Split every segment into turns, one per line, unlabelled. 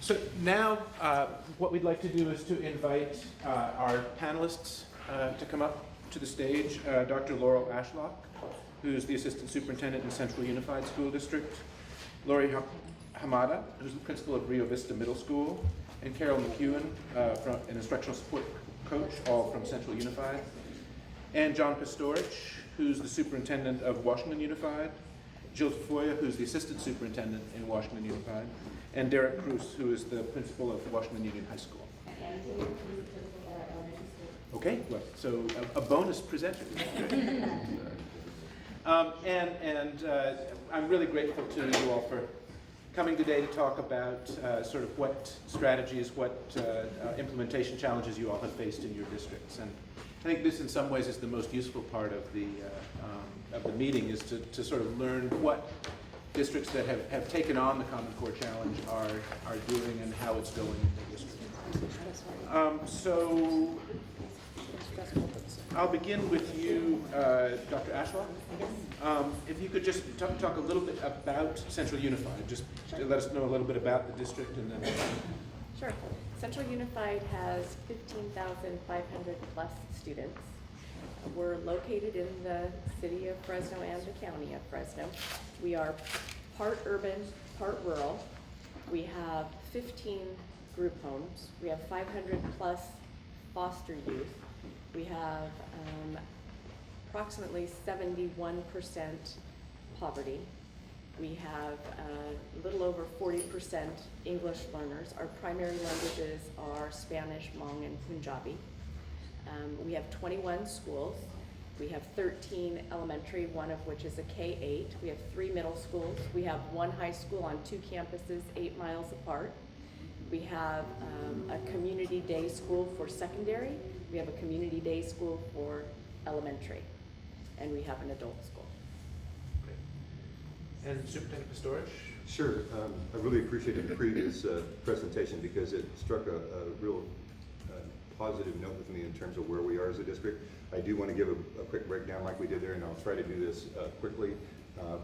So now what we'd like to do is to invite our panelists to come up to the stage. Dr. Laurel Ashlock, who's the Assistant Superintendent in Central Unified School District. Lori Hamada, who's the principal of Rio Vista Middle School. And Carol McEwen, an instructional support coach, all from Central Unified. And John Pestorich, who's the superintendent of Washington Unified. Jill Tafoya, who's the assistant superintendent in Washington Unified. And Derek Cruz, who is the principal of Washington Union High School. Okay, well, so a bonus presenter. I'm really grateful to you all for coming today to talk about sort of what strategies, what implementation challenges you all have faced in your districts. And I think this in some ways is the most useful part of the meeting, is to sort of learn what districts that have taken on the Common Core Challenge are doing and how it's going in their district. So I'll begin with you, Dr. Ashlock. If you could just talk a little bit about Central Unified, just to let us know a little bit about the district and then.
Sure. Central Unified has 15,500 plus students. We're located in the city of Fresno and the county of Fresno. We are part urban, part rural. We have 15 group homes. We have 500 plus foster youth. We have approximately 71% poverty. We have a little over 40% English learners. Our primary languages are Spanish, Hmong, and Punjabi. We have 21 schools. We have 13 elementary, one of which is a K-8. We have 3 middle schools. We have 1 high school on 2 campuses, 8 miles apart. We have a community day school for secondary. We have a community day school for elementary. And we have an adult school.
And Superintendent Pestorich?
Sure. I really appreciated the previous presentation because it struck a real positive note with me in terms of where we are as a district. I do want to give a quick breakdown like we did there, and I'll try to do this quickly,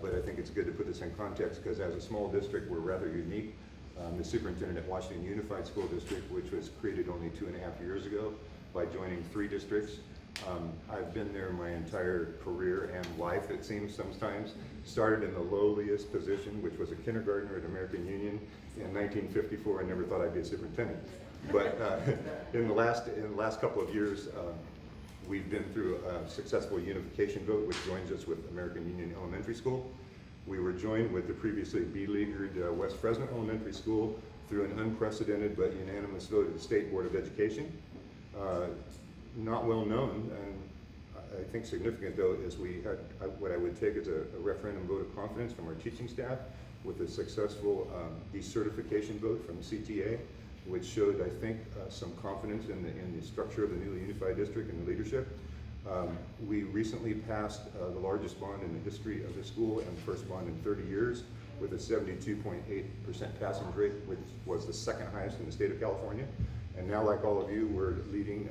but I think it's good to put this in context because as a small district, we're rather unique. The superintendent at Washington Unified School District, which was created only 2.5 years ago by joining 3 districts. I've been there my entire career and life, it seems sometimes. Started in the lowliest position, which was a kindergartner at American Union in 1954. I never thought I'd be a superintendent. But in the last couple of years, we've been through a successful unification vote, which joins us with American Union Elementary School. We were joined with the previously beleaguered West Fresno Elementary School through an unprecedented but unanimous vote of the State Board of Education. Not well known, and I think significant though, is we had what I would take as a referendum vote of confidence from our teaching staff with a successful decertification vote from CTA, which showed, I think, some confidence in the structure of the newly unified district and the leadership. We recently passed the largest bond in the history of the school and the first bond in 30 years with a 72.8% passing rate, which was the second highest in the state of California. And now, like all of you, we're leading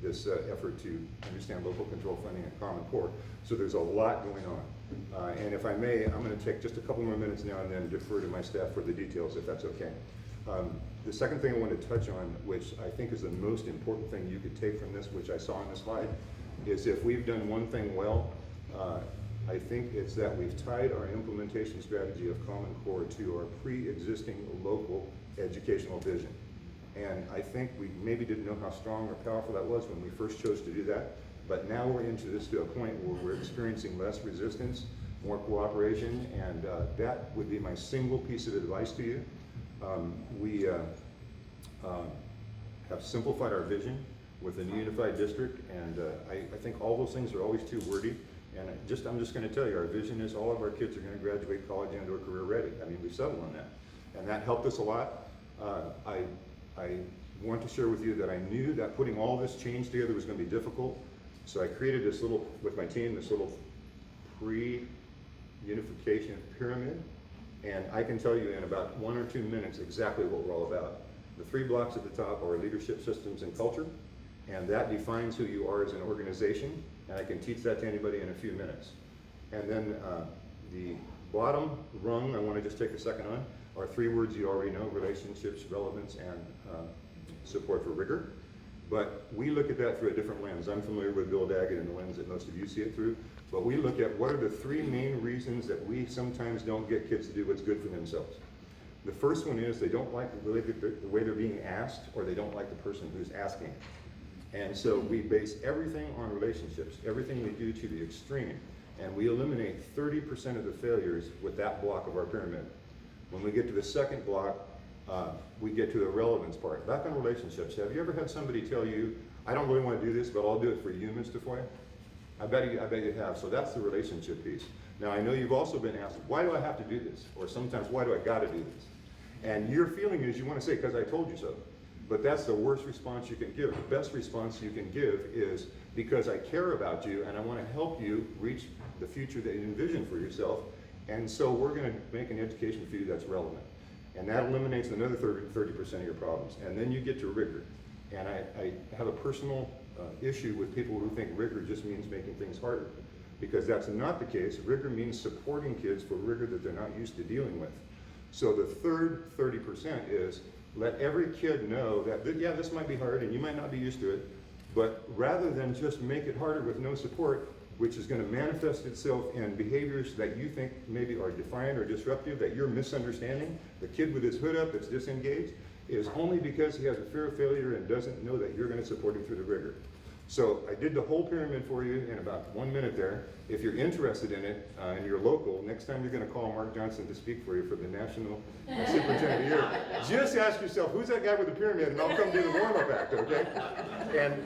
this effort to understand local control funding and Common Core. So there's a lot going on. And if I may, I'm going to take just a couple more minutes now and then defer to my staff for the details, if that's okay. The second thing I want to touch on, which I think is the most important thing you could take from this, which I saw on the slide, is if we've done one thing well, I think it's that we've tied our implementation strategy of Common Core to our pre-existing local educational vision. And I think we maybe didn't know how strong or powerful that was when we first chose to do that, but now we're into this to a point where we're experiencing less resistance, more cooperation, and that would be my single piece of advice to you. We have simplified our vision with a new unified district, and I think all those things are always too wordy. And I'm just going to tell you, our vision is all of our kids are going to graduate college and or career ready. I mean, we've settled on that, and that helped us a lot. I want to share with you that I knew that putting all this change together was going to be difficult, so I created this little, with my team, this little pre-unification pyramid, and I can tell you in about 1 or 2 minutes exactly what we're all about. The 3 blocks at the top are leadership, systems, and culture, and that defines who you are as an organization, and I can teach that to anybody in a few minutes. And then the bottom rung, I want to just take a second on, are three words you already know: relationships, relevance, and support for rigor. But we look at that through a different lens. I'm familiar with Bill Daggett and the lens that most of you see it through. But we look at what are the three main reasons that we sometimes don't get kids to do what's good for themselves. The first one is they don't like the way they're being asked, or they don't like the person who's asking. And so we base everything on relationships, everything we do to the extreme. And we eliminate 30% of the failures with that block of our pyramid. When we get to the second block, we get to the relevance part. Back on relationships, have you ever had somebody tell you, I don't really want to do this, but I'll do it for you, Ms. Tafoya? I bet you have. So that's the relationship piece. Now, I know you've also been asked, why do I have to do this? Or sometimes, why do I got to do this? And your feeling is you want to say, because I told you so. But that's the worst response you can give. The best response you can give is, because I care about you and I want to help you reach the future that you envision for yourself. And so we're going to make an education for you that's relevant. And that eliminates another 30% of your problems. And then you get to rigor. And I have a personal issue with people who think rigor just means making things harder, because that's not the case. Rigor means supporting kids for rigor that they're not used to dealing with. So the third 30% is let every kid know that, yeah, this might be hard and you might not be used to it, but rather than just make it harder with no support, which is going to manifest itself in behaviors that you think maybe are defiant or disruptive, that you're misunderstanding. The kid with his hood up that's disengaged is only because he has a fear of failure and doesn't know that you're going to support him through the rigor. So I did the whole pyramid for you in about 1 minute there. If you're interested in it and you're local, next time you're going to call Mark Johnson to speak for you for the National Superintendent of the Year, just ask yourself, who's that guy with the pyramid, and I'll come do the warm-up act, okay?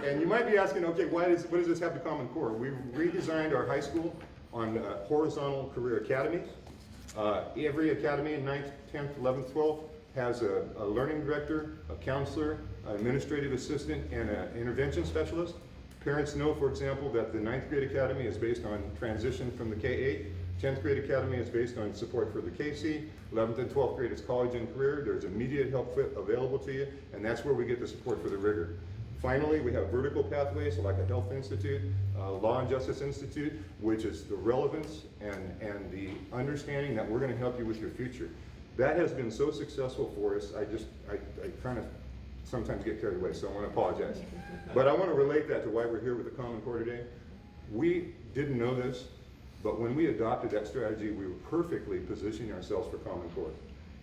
And you might be asking, okay, what does this have to Common Core? We've redesigned our high school on horizontal career academies. Every academy in 9th, 10th, 11th, 12th has a learning director, a counselor, an administrative assistant, and an intervention specialist. Parents know, for example, that the 9th grade academy is based on transition from the K-8. 10th grade academy is based on support for the KC. 11th and 12th grade is college and career. There's immediate help available to you, and that's where we get the support for the rigor. Finally, we have vertical pathways like a health institute, law and justice institute, which is the relevance and the understanding that we're going to help you with your future. That has been so successful for us. I kind of sometimes get carried away, so I want to apologize. But I want to relate that to why we're here with the Common Core today. We didn't know this, but when we adopted that strategy, we were perfectly positioning ourselves for Common Core.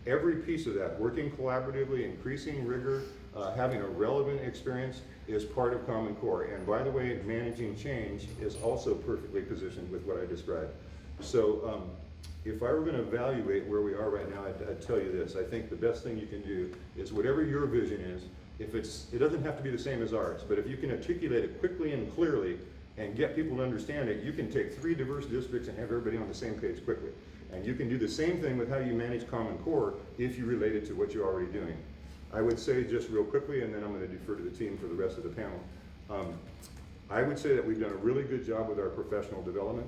Every piece of that, working collaboratively, increasing rigor, having a relevant experience, is part of Common Core. And by the way, managing change is also perfectly positioned with what I described. So if I were going to evaluate where we are right now, I'd tell you this. I think the best thing you can do is whatever your vision is, it doesn't have to be the same as ours, but if you can articulate it quickly and clearly and get people to understand it, you can take 3 diverse districts and have everybody on the same page quickly. And you can do the same thing with how you manage Common Core if you relate it to what you're already doing. I would say just real quickly, and then I'm going to defer to the team for the rest of the panel. I would say that we've done a really good job with our professional development,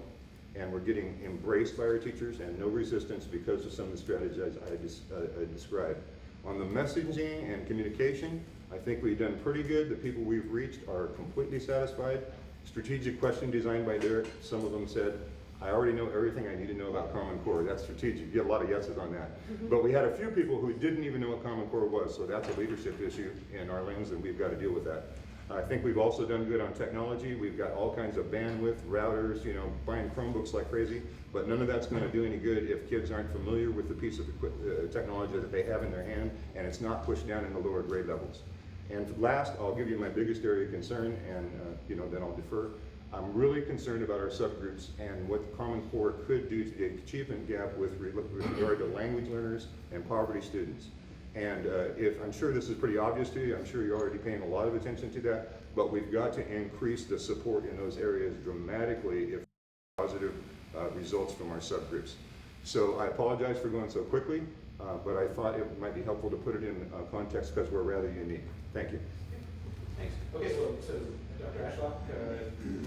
and we're getting embraced by our teachers and no resistance because of some of the strategies I described. On the messaging and communication, I think we've done pretty good. The people we've reached are completely satisfied. Strategic question designed by Derek. Some of them said, I already know everything I need to know about Common Core. That's strategic. You get a lot of yeses on that. But we had a few people who didn't even know what Common Core was, so that's a leadership issue in our lens, and we've got to deal with that. I think we've also done good on technology. We've got all kinds of bandwidth, routers, buying Chromebooks like crazy, but none of that's going to do any good if kids aren't familiar with the piece of technology that they have in their hand, and it's not pushed down in the lower grade levels. And last, I'll give you my biggest area of concern, and then I'll defer. I'm really concerned about our subgroups and what Common Core could do to the achievement gap with regard to language learners and poverty students. And I'm sure this is pretty obvious to you, I'm sure you're already paying a lot of attention to that, but we've got to increase the support in those areas dramatically if positive results from our subgroups. So I apologize for going so quickly, but I thought it might be helpful to put it in context because we're rather unique. Thank you.
Thanks. Okay, so Dr. Ashlock,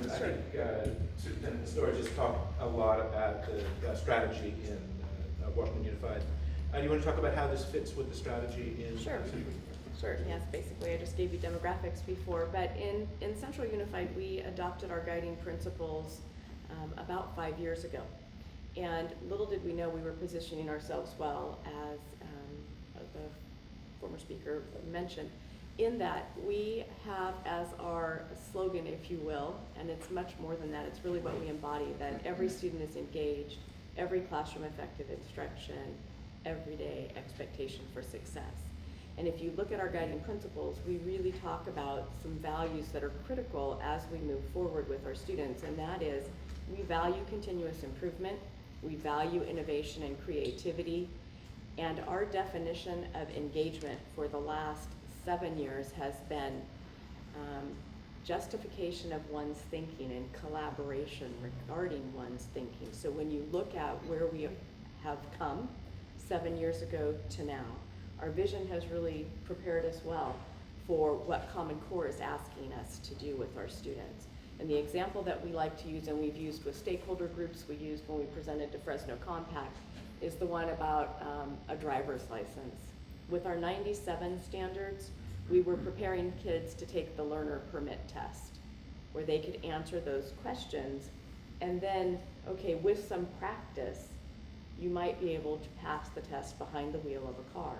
I think Superintendent Pestorich just talked a lot about the strategy in Washington Unified. Do you want to talk about how this fits with the strategy in
Sure. Sure, yes, basically I just gave you demographics before, but in Central Unified we adopted our guiding principles about 5 years ago. And little did we know we were positioning ourselves well as the former speaker mentioned, in that we have as our slogan, if you will, and it's much more than that, it's really what we embody, that every student is engaged, every classroom effective instruction, everyday expectation for success. And if you look at our guiding principles, we really talk about some values that are critical as we move forward with our students, and that is, we value continuous improvement, we value innovation and creativity, and our definition of engagement for the last 7 years has been justification of one's thinking and collaboration regarding one's thinking. So when you look at where we have come 7 years ago to now, our vision has really prepared us well for what Common Core is asking us to do with our students. And the example that we like to use, and we've used with stakeholder groups, we used when we presented to Fresno Compact, is the one about a driver's license. With our 97 standards, we were preparing kids to take the learner permit test, where they could answer those questions, and then, okay, with some practice, you might be able to pass the test behind the wheel of a car.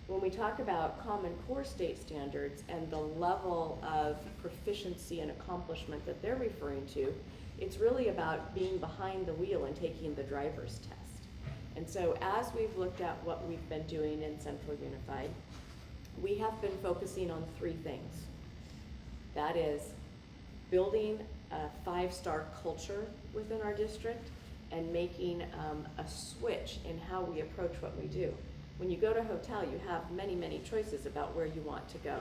When we talk about Common Core state standards and the level of proficiency and accomplishment that they're referring to, it's really about being behind the wheel and taking the driver's test. And so as we've looked at what we've been doing in Central Unified, we have been focusing on 3 things. That is building a 5-star culture within our district and making a switch in how we approach what we do. When you go to a hotel, you have many, many choices about where you want to go.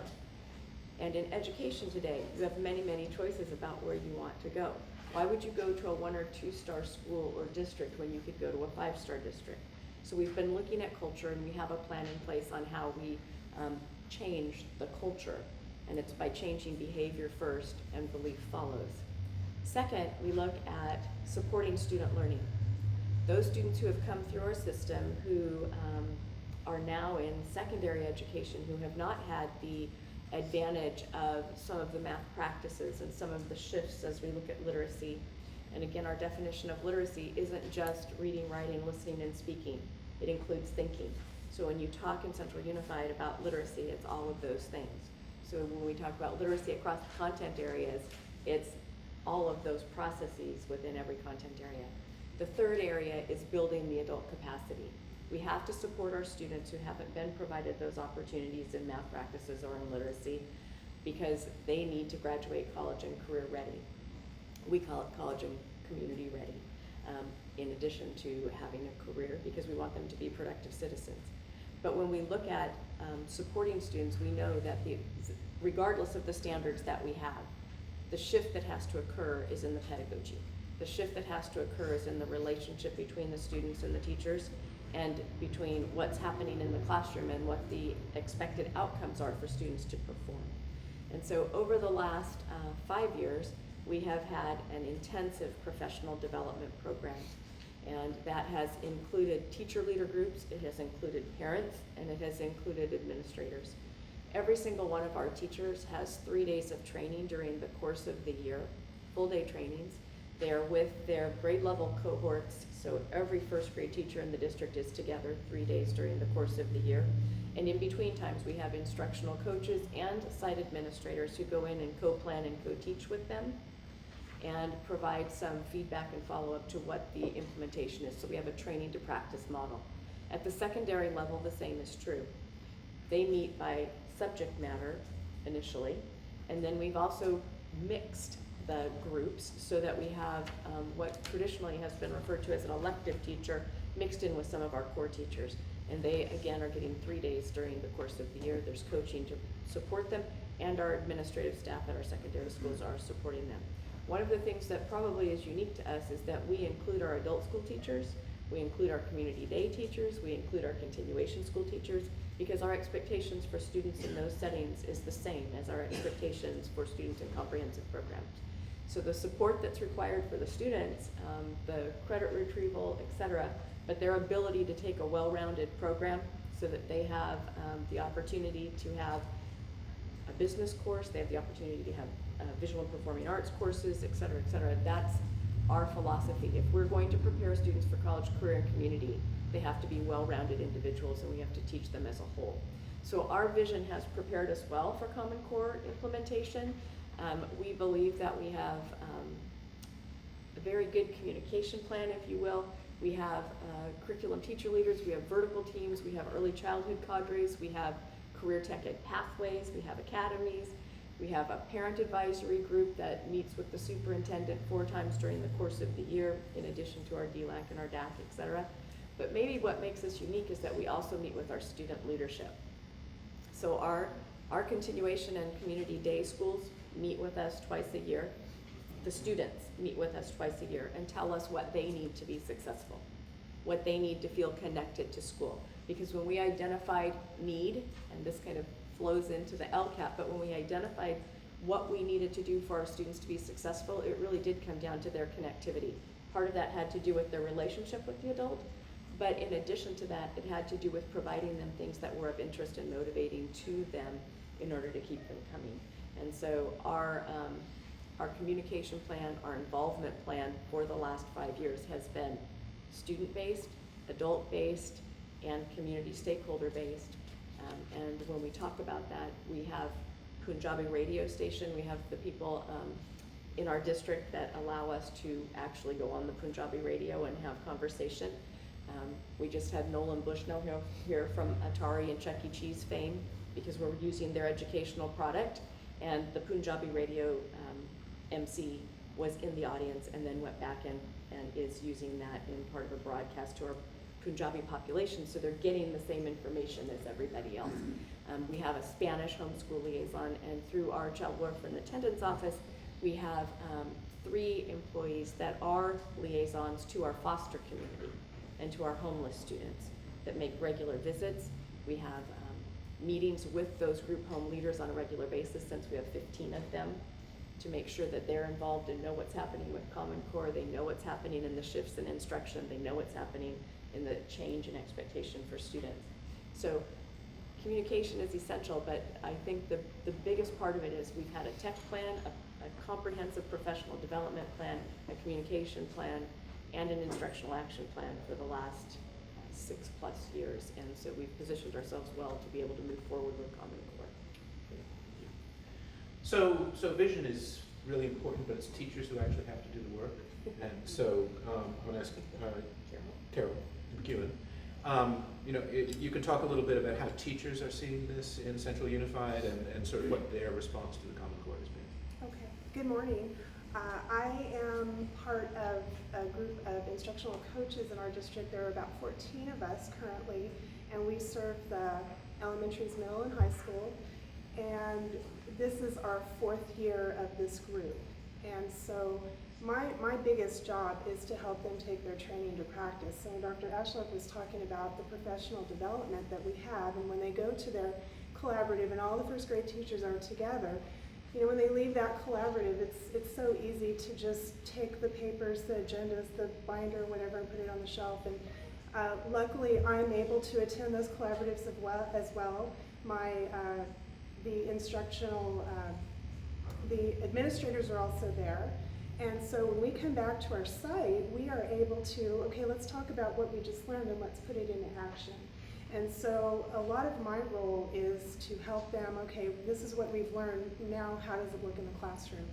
And in education today, you have many, many choices about where you want to go. Why would you go to a 1 or 2-star school or district when you could go to a 5-star district? So we've been looking at culture, and we have a plan in place on how we change the culture. And it's by changing behavior first and belief follows. Second, we look at supporting student learning. Those students who have come through our system who are now in secondary education, who have not had the advantage of some of the math practices and some of the shifts as we look at literacy. And again, our definition of literacy isn't just reading, writing, listening, and speaking. It includes thinking. So when you talk in Central Unified about literacy, it's all of those things. So when we talk about literacy across the content areas, it's all of those processes within every content area. The third area is building the adult capacity. We have to support our students who haven't been provided those opportunities in math practices or in literacy because they need to graduate college and career ready. We call it college and community ready, in addition to having a career, because we want them to be productive citizens. But when we look at supporting students, we know that regardless of the standards that we have, the shift that has to occur is in the pedagogy. The shift that has to occur is in the relationship between the students and the teachers, and between what's happening in the classroom and what the expected outcomes are for students to perform. And so over the last 5 years, we have had an intensive professional development program. And that has included teacher leader groups, it has included parents, and it has included administrators. Every single one of our teachers has 3 days of training during the course of the year, full-day trainings. They're with their grade level cohorts, so every first grade teacher in the district is together 3 days during the course of the year. And in between times, we have instructional coaches and site administrators who go in and co-plan and co-teach with them and provide some feedback and follow-up to what the implementation is. So we have a training to practice model. At the secondary level, the same is true. They meet by subject matter initially, and then we've also mixed the groups so that we have what traditionally has been referred to as an elective teacher mixed in with some of our core teachers. And they, again, are getting 3 days during the course of the year. There's coaching to support them, and our administrative staff at our secondary schools are supporting them. One of the things that probably is unique to us is that we include our adult school teachers, we include our community day teachers, we include our continuation school teachers, because our expectations for students in those settings is the same as our expectations for students in comprehensive programs. So the support that's required for the students, the credit retrieval, et cetera, but their ability to take a well-rounded program so that they have the opportunity to have a business course, they have the opportunity to have visual and performing arts courses, et cetera, et cetera. That's our philosophy. If we're going to prepare students for college, career, and community, They have to be well-rounded individuals, and we have to teach them as a whole. So our vision has prepared us well for Common Core implementation. We believe that we have a very good communication plan, if you will. We have curriculum teacher leaders, we have vertical teams, we have early childhood cadres, we have career tech ed pathways, we have academies, we have a parent advisory group that meets with the superintendent 4 times during the course of the year, in addition to our DLAC and our DAC, et cetera. But maybe what makes us unique is that we also meet with our student leadership. So our continuation and community day schools meet with us twice a year. The students meet with us twice a year and tell us what they need to be successful, what they need to feel connected to school. Because when we identified need, and this kind of flows into the LCAP, but when we identified what we needed to do for our students to be successful, it really did come down to their connectivity. Part of that had to do with their relationship with the adult, but in addition to that, it had to do with providing them things that were of interest and motivating to them in order to keep them coming. And so our communication plan, our involvement plan for the last 5 years has been student-based, adult-based, and community stakeholder-based. And when we talk about that, we have Punjabi radio station, we have the people in our district that allow us to actually go on the Punjabi radio and have conversation. We just had Nolan Bushnell here from Atari and Chuck E. Cheese fame, because we're using their educational product, and the Punjabi radio MC was in the audience and then went back and is using that in part of a broadcast to our Punjabi population, so they're getting the same information as everybody else. We have a Spanish homeschool liaison, and through our child welfare and attendance office, we have 3 employees that are liaisons to our foster community and to our homeless students that make regular visits. We have meetings with those group home leaders on a regular basis, since we have 15 of them, to make sure that they're involved and know what's happening with Common Core. They know what's happening in the shifts in instruction. They know what's happening in the change and expectation for students. So communication is essential, but I think the biggest part of it is we've had a tech plan, a comprehensive professional development plan, a communication plan, and an instructional action plan for the last 6+ years. And so we've positioned ourselves well to be able to move forward with Common Core.
So vision is really important, but it's teachers who actually have to do the work. And so I'm going to ask Carol McEwen. You can talk a little bit about how teachers are seeing this in Central Unified, and sort of what their response to the Common Core has been.
Okay, good morning. I am part of a group of instructional coaches in our district. There are about 14 of us currently, and we serve the elementaries, middle, and high school. And this is our 4th year of this group. And so my biggest job is to help them take their training to practice. So Dr. Ashlock was talking about the professional development that we have, and when they go to their collaborative and all the first grade teachers are together, when they leave that collaborative, it's so easy to just take the papers, the agendas, the binder, whatever, and put it on the shelf. And luckily, I'm able to attend those collaboratives as well. The instructional, the administrators are also there. And so when we come back to our site, we are able to, okay, let's talk about what we just learned and let's put it into action. And so a lot of my role is to help them, okay, this is what we've learned, now how does it look in the classroom?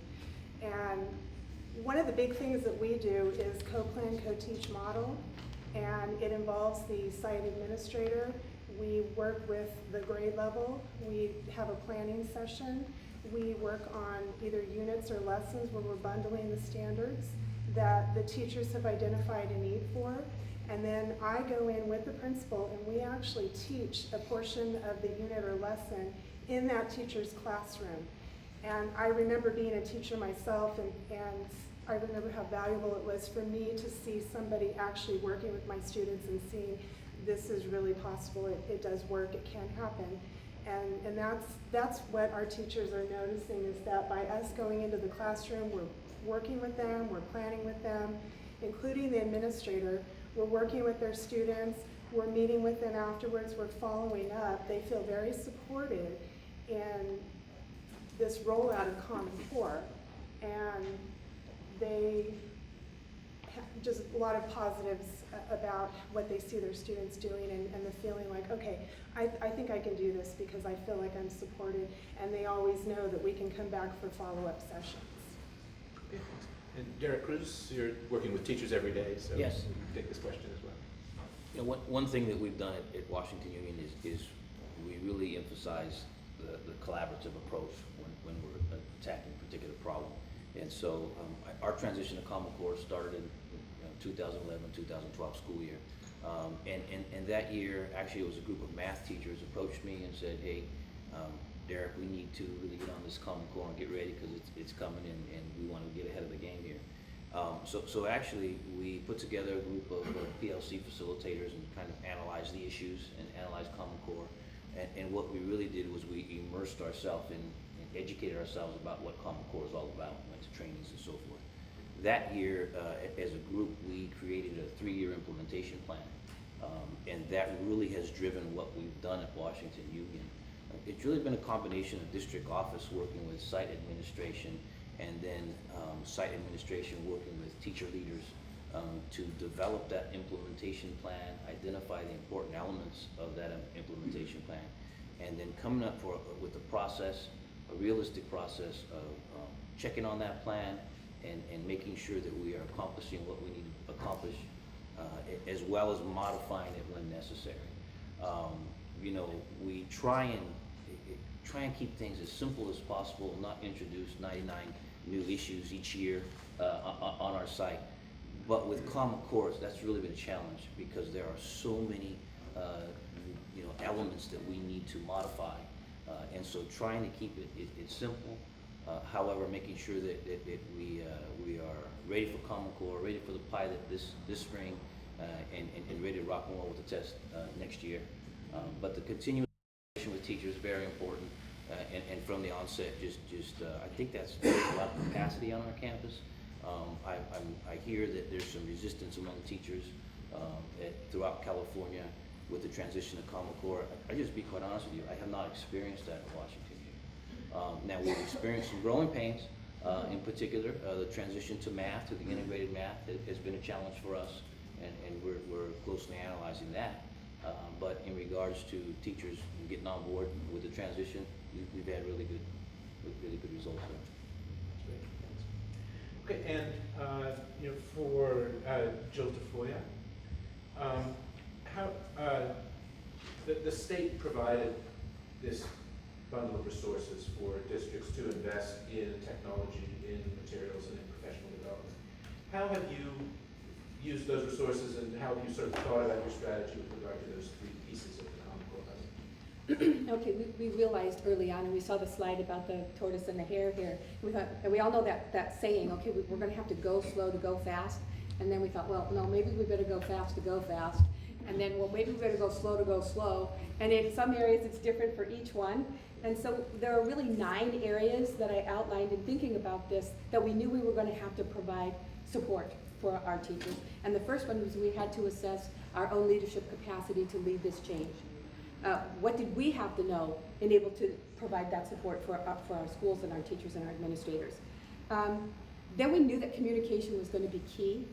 And one of the big things that we do is co-plan, co-teach model, and it involves the site administrator. We work with the grade level. We have a planning session. We work on either units or lessons where we're bundling the standards that the teachers have identified a need for. And then I go in with the principal and we actually teach a portion of the unit or lesson in that teacher's classroom. And I remember being a teacher myself, and I remember how valuable it was for me to see somebody actually working with my students and seeing this is really possible, it does work, it can happen. And that's what our teachers are noticing, is that by us going into the classroom, we're working with them, we're planning with them, including the administrator. We're working with their students, we're meeting with them afterwards, we're following up. They feel very supported in this rollout of Common Core, and just a lot of positives about what they see their students doing, and the feeling like, okay, I think I can do this because I feel like I'm supported, and they always know that we can come back for follow-up sessions.
And Derek Cruz, you're working with teachers every day, so
Yes.
you can take this question as well.
You know, one thing that we've done at Washington Union is we really emphasize the collaborative approach when we're attacking a particular problem. And so our transition to Common Core started in 2011-2012 school year. And that year, actually, it was a group of math teachers approached me and said, hey, Derek, we need to really get on this Common Core and get ready because it's coming, and we want to get ahead of the game here. So actually, we put together a group of PLC facilitators and kind of analyzed the issues and analyzed Common Core. And what we really did was we immersed ourselves and educated ourselves about what Common Core is all about, went to trainings and so forth. That year, as a group, we created a 3-year implementation plan. And that really has driven what we've done at Washington Union. It's really been a combination of district office working with site administration, and then site administration working with teacher leaders to develop that implementation plan, identify the important elements of that implementation plan, and then coming up with a process, a realistic process of checking on that plan and making sure that we are accomplishing what we need to accomplish, as well as modifying it when necessary. You know, we try and keep things as simple as possible, not introduce 99 new issues each year on our site. But with Common Core, that's really been a challenge because there are so many elements that we need to modify. And so trying to keep it simple, however, making sure that we are ready for Common Core, ready for the pilot this spring, and ready to rock and roll with the test next year. But the continuation with teachers is very important, and from the onset, I think that's a lot of capacity on our campus. I hear that there's some resistance among teachers throughout California with the transition to Common Core. I just be quite honest with you, I have not experienced that in Washington Union. Now we've experienced some growing pains, in particular, the transition to math, to the integrated math has been a challenge for us, and we're closely analyzing that. But in regards to teachers getting on board with the transition, we've had really good results there.
Okay, and for Jill Tafoya, how the state provided this bundle of resources for districts to invest in technology, in materials, and in professional development. How have you used those resources, and how have you sort of thought about your strategy with regard to those 3 pieces of the Common Core puzzle?
Okay, we realized early on, and we saw the slide about the tortoise and the hare here. We thought, and we all know that saying, okay, we're going to have to go slow to go fast. And then we thought, well, no, maybe we better go fast to go fast. And then, well, maybe we better go slow to go slow. And in some areas, it's different for each one. And so there are really 9 areas that I outlined in thinking about this that we knew we were going to have to provide support for our teachers. And the first one was we had to assess our own leadership capacity to lead this change. What did we have to know and able to provide that support for our schools and our teachers and our administrators? Then we knew that communication was going to be key.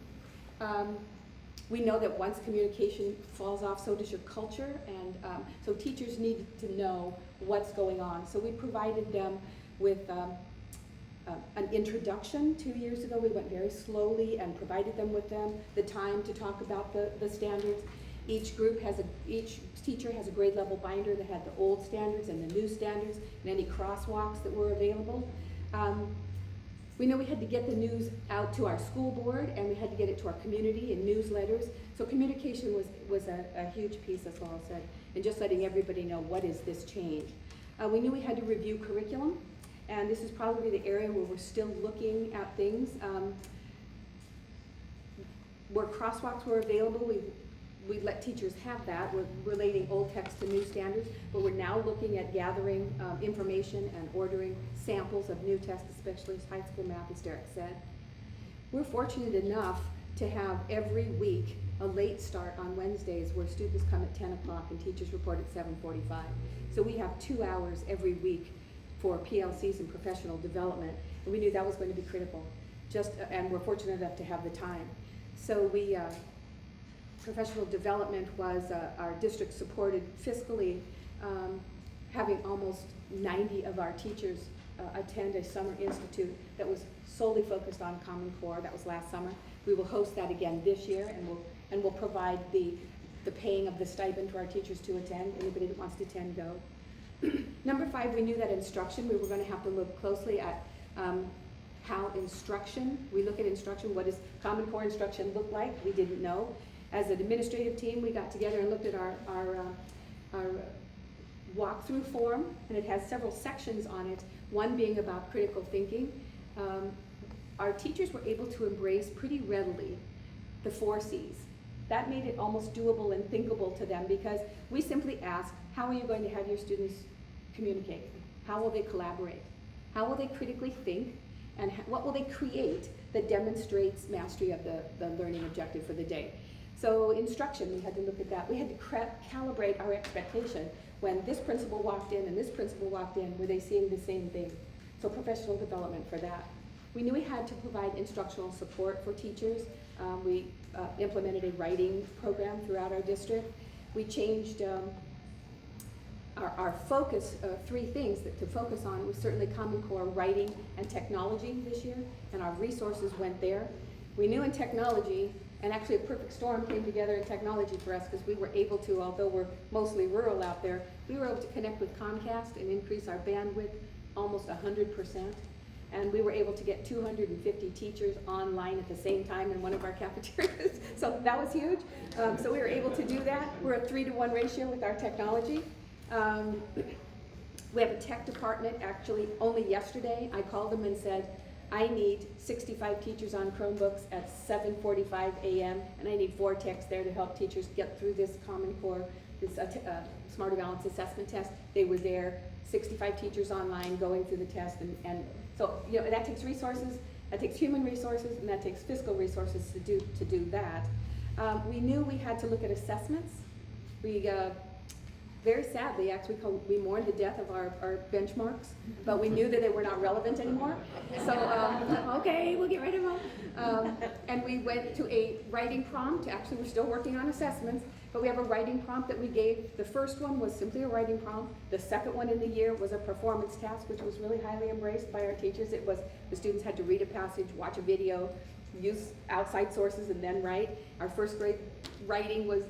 We know that once communication falls off, so does your culture, and so teachers need to know what's going on. So we provided them with an introduction 2 years ago. We went very slowly and provided them with the time to talk about the standards. Each teacher has a grade level binder that had the old standards and the new standards and any crosswalks that were available. We know we had to get the news out to our school board, and we had to get it to our community in newsletters. So communication was a huge piece, as Laurel said, and just letting everybody know what is this change. We knew we had to review curriculum, and this is probably the area where we're still looking at things. Where crosswalks were available, we let teachers have that. We're relating old text to new standards, but we're now looking at gathering information and ordering samples of new tests, especially high school math, as Derek said. We're fortunate enough to have every week a late start on Wednesdays where students come at 10 o'clock and teachers report at 7:45. So we have 2 hours every week for PLCs and professional development, and we knew that was going to be critical. And we're fortunate enough to have the time. So we, professional development was our district supported fiscally, having almost 90 of our teachers attend a summer institute that was solely focused on Common Core. That was last summer. We will host that again this year, and we'll provide the paying of the stipend to our teachers to attend. Anybody that wants to attend, go. Number 5, we knew that instruction, we were going to have to look closely at how instruction, we look at instruction, what does Common Core instruction look like? We didn't know. As an administrative team, we got together and looked at our walkthrough form, and it has several sections on it, one being about critical thinking. Our teachers were able to embrace pretty readily the 4 C's. That made it almost doable and thinkable to them, because we simply asked, how are you going to have your students communicate? How will they collaborate? How will they critically think? And what will they create that demonstrates mastery of the learning objective for the day? So instruction, we had to look at that. We had to calibrate our expectation. When this principal walked in and this principal walked in, were they seeing the same thing? So professional development for that. We knew we had to provide instructional support for teachers. We implemented a writing program throughout our district. We changed our focus, 3 things to focus on was certainly Common Core writing and technology this year, and our resources went there. We knew in technology, and actually a perfect storm came together in technology for us, because we were able to, although we're mostly rural out there, we were able to connect with Comcast and increase our bandwidth almost 100%. And we were able to get 250 teachers online at the same time in one of our cafeterias. So that was huge. So we were able to do that. We're a 3-to-1 ratio with our technology. We have a tech department. Actually, only yesterday, I called them and said, I need 65 teachers on Chromebooks at 7:45 a.m. and I need 4 techs there to help teachers get through this Common Core, this Smarter Balance assessment test. They were there, 65 teachers online going through the test, and so that takes resources, that takes human resources, and that takes fiscal resources to do that. We knew we had to look at assessments. We very sadly, actually, we mourned the death of our benchmarks, but we knew that they were not relevant anymore. So, okay, we'll get rid of them. And we went to a writing prompt. Actually, we're still working on assessments, but we have a writing prompt that we gave. The first one was simply a writing prompt. The second one in the year was a performance task, which was really highly embraced by our teachers. It was, the students had to read a passage, watch a video, use outside sources, and then write. Our first grade writing was,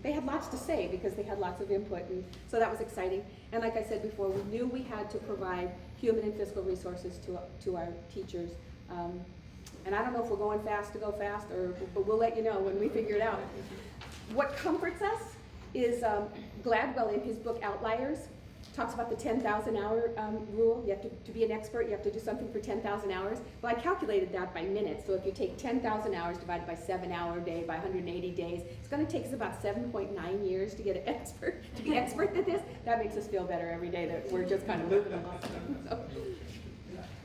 they had lots to say because they had lots of input, and so that was exciting. And like I said before, we knew we had to provide human and fiscal resources to our teachers. And I don't know if we're going fast to go fast, but we'll let you know when we figure it out. What comforts us is Gladwell, in his book Outliers, talks about the 10,000 hour rule. You have to be an expert, you have to do something for 10,000 hours. Well, I calculated that by minutes. So if you take 10,000 hours divided by 7-hour day by 180 days, it's going to take us about 7.9 years to get an expert, to be expert at this. That makes us feel better every day that we're just kind of moving along. So.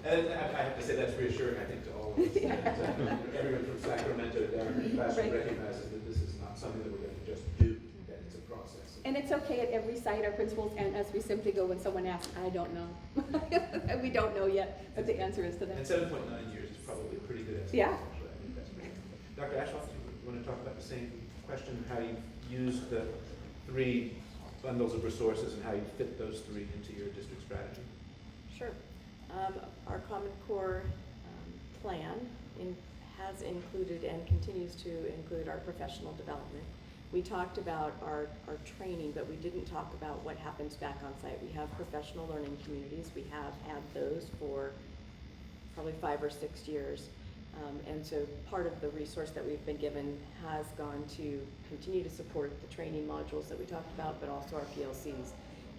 And I have to say that's reassuring, I think, to all of us.
Yeah.
That, everyone from Sacramento down here
Right.
recognizes that this is not something that we're going to just do, that it's a process.
And it's okay at every site, our principals, and as we simply go when someone asks, I don't know. We don't know yet, but the answer is to them.
And 7.9 years is probably a pretty good estimate.
Yeah.
Actually. I think that's pretty good. Dr. Ashlock, do you want to talk about the same question, how you use the 3 bundles of resources and how you fit those 3 into your district strategy?
Sure. Our Common Core plan has included and continues to include our professional development. We talked about our training, but we didn't talk about what happens back on site. We have professional learning communities. We have had those for probably 5 or 6 years. And so part of the resource that we've been given has gone to continue to support the training modules that we talked about, but also our PLCs.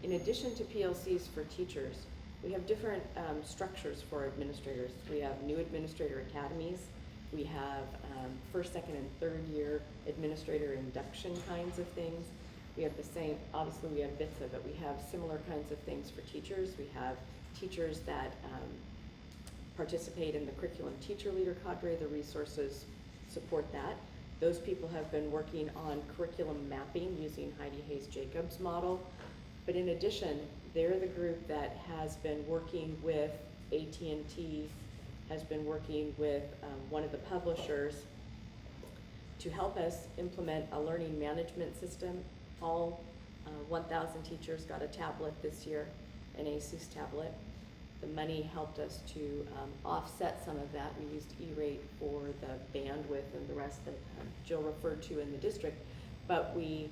In addition to PLCs for teachers, we have different structures for administrators. We have new administrator academies. We have first, second, and third year administrator induction kinds of things. We have the same, obviously we have Vista, but we have similar kinds of things for teachers. We have teachers that participate in the curriculum teacher leader cadre. The resources support that. Those people have been working on curriculum mapping using Heidi Hayes-Jacobs' model. But in addition, they're the group that has been working with AT&T, has been working with one of the publishers to help us implement a learning management system. All 1,000 teachers got a tablet this year, an ASUS tablet. The money helped us to offset some of that. We used E-rate for the bandwidth and the rest that Jill referred to in the district. But we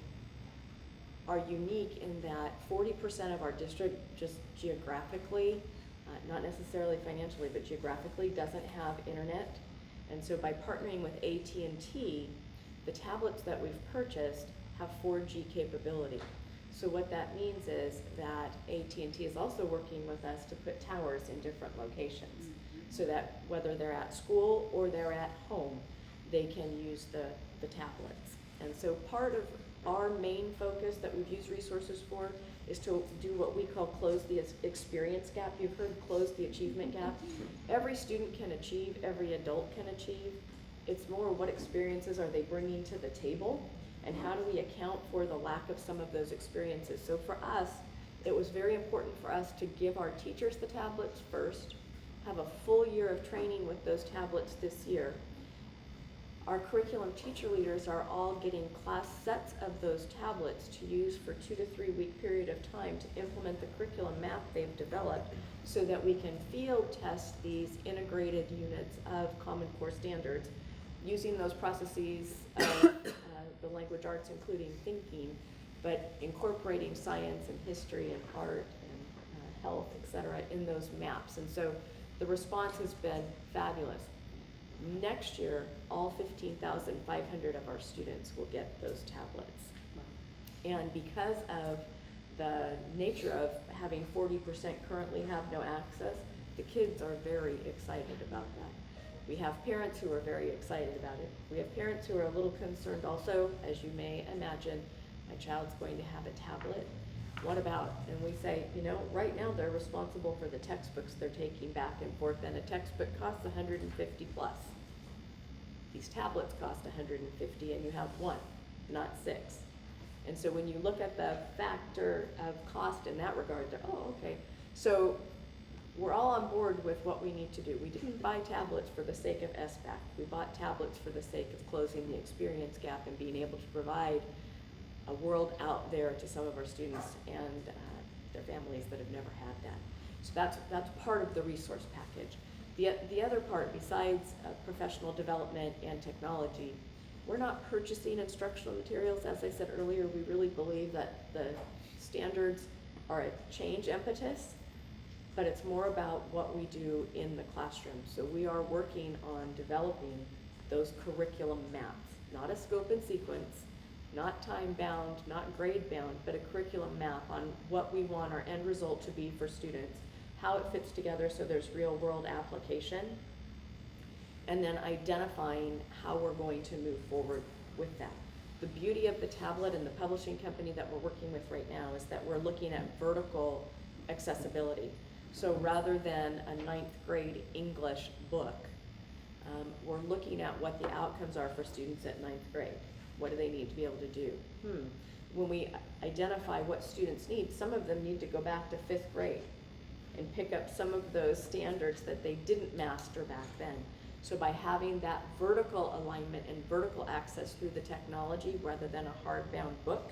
are unique in that 40% of our district just geographically, not necessarily financially, but geographically doesn't have internet. And so by partnering with AT&T, the tablets that we've purchased have 4G capability. So what that means is that AT&T is also working with us to put towers in different locations, so that whether they're at school or they're at home, they can use the tablets. And so part of our main focus that we've used resources for is to do what we call close the experience gap. You've heard close the achievement gap. Every student can achieve, every adult can achieve. It's more what experiences are they bringing to the table, and how do we account for the lack of some of those experiences. So for us, it was very important for us to give our teachers the tablets first, have a full year of training with those tablets this year. Our curriculum teacher leaders are all getting class sets of those tablets to use for 2 to 3 week period of time to implement the curriculum map they've developed, so that we can field test these integrated units of Common Core standards using those processes of the language arts, including thinking, but incorporating science and history and art and health, et cetera, in those maps. And so the response has been fabulous. Next year, all 15,500 of our students will get those tablets. And because of the nature of having 40% currently have no access, the kids are very excited about that. We have parents who are very excited about it. We have parents who are a little concerned also, as you may imagine, my child's going to have a tablet. What about, and we say, you know, right now they're responsible for the textbooks they're taking back and forth, and a textbook costs 150 plus. These tablets cost 150 and you have one, not 6. And so when you look at the factor of cost in that regard, they're, oh, okay. So we're all on board with what we need to do. We didn't buy tablets for the sake of SBAC. We bought tablets for the sake of closing the experience gap and being able to provide a world out there to some of our students and their families that have never had that. So that's part of the resource package. The other part, besides professional development and technology, we're not purchasing instructional materials. As I said earlier, we really believe that the standards are a change impetus, but it's more about what we do in the classroom. So we are working on developing those curriculum maps, not a scope and sequence, not time-bound, not grade-bound, but a curriculum map on what we want our end result to be for students, how it fits together so there's real-world application, and then identifying how we're going to move forward with that. The beauty of the tablet and the publishing company that we're working with right now is that we're looking at vertical accessibility. So rather than a 9th grade English book, we're looking at what the outcomes are for students at 9th grade. What do they need to be able to do? When we identify what students need, some of them need to go back to 5th grade and pick up some of those standards that they didn't master back then. So by having that vertical alignment and vertical access through the technology rather than a hardbound book,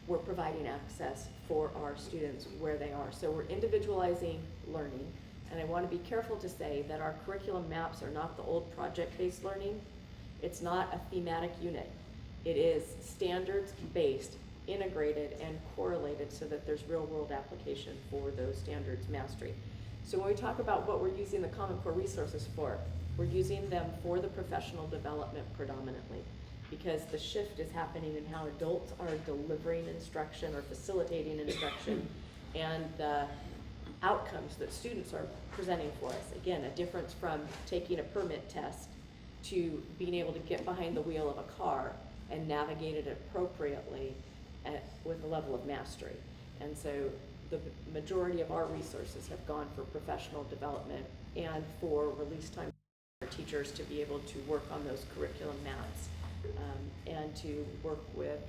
we're providing access for our students where they are. So we're individualizing learning, and I want to be careful to say that our curriculum maps are not the old project-based learning. It's not a thematic unit. It is standards-based, integrated, and correlated so that there's real-world application for those standards mastery. So when we talk about what we're using the Common Core resources for, we're using them for the professional development predominantly, because the shift is happening in how adults are delivering instruction or facilitating instruction and the outcomes that students are presenting for us. Again, a difference from taking a permit test to being able to get behind the wheel of a car and navigate it appropriately with a level of mastery. And so the majority of our resources have gone for professional development and for release time for teachers to be able to work on those curriculum maps and to work with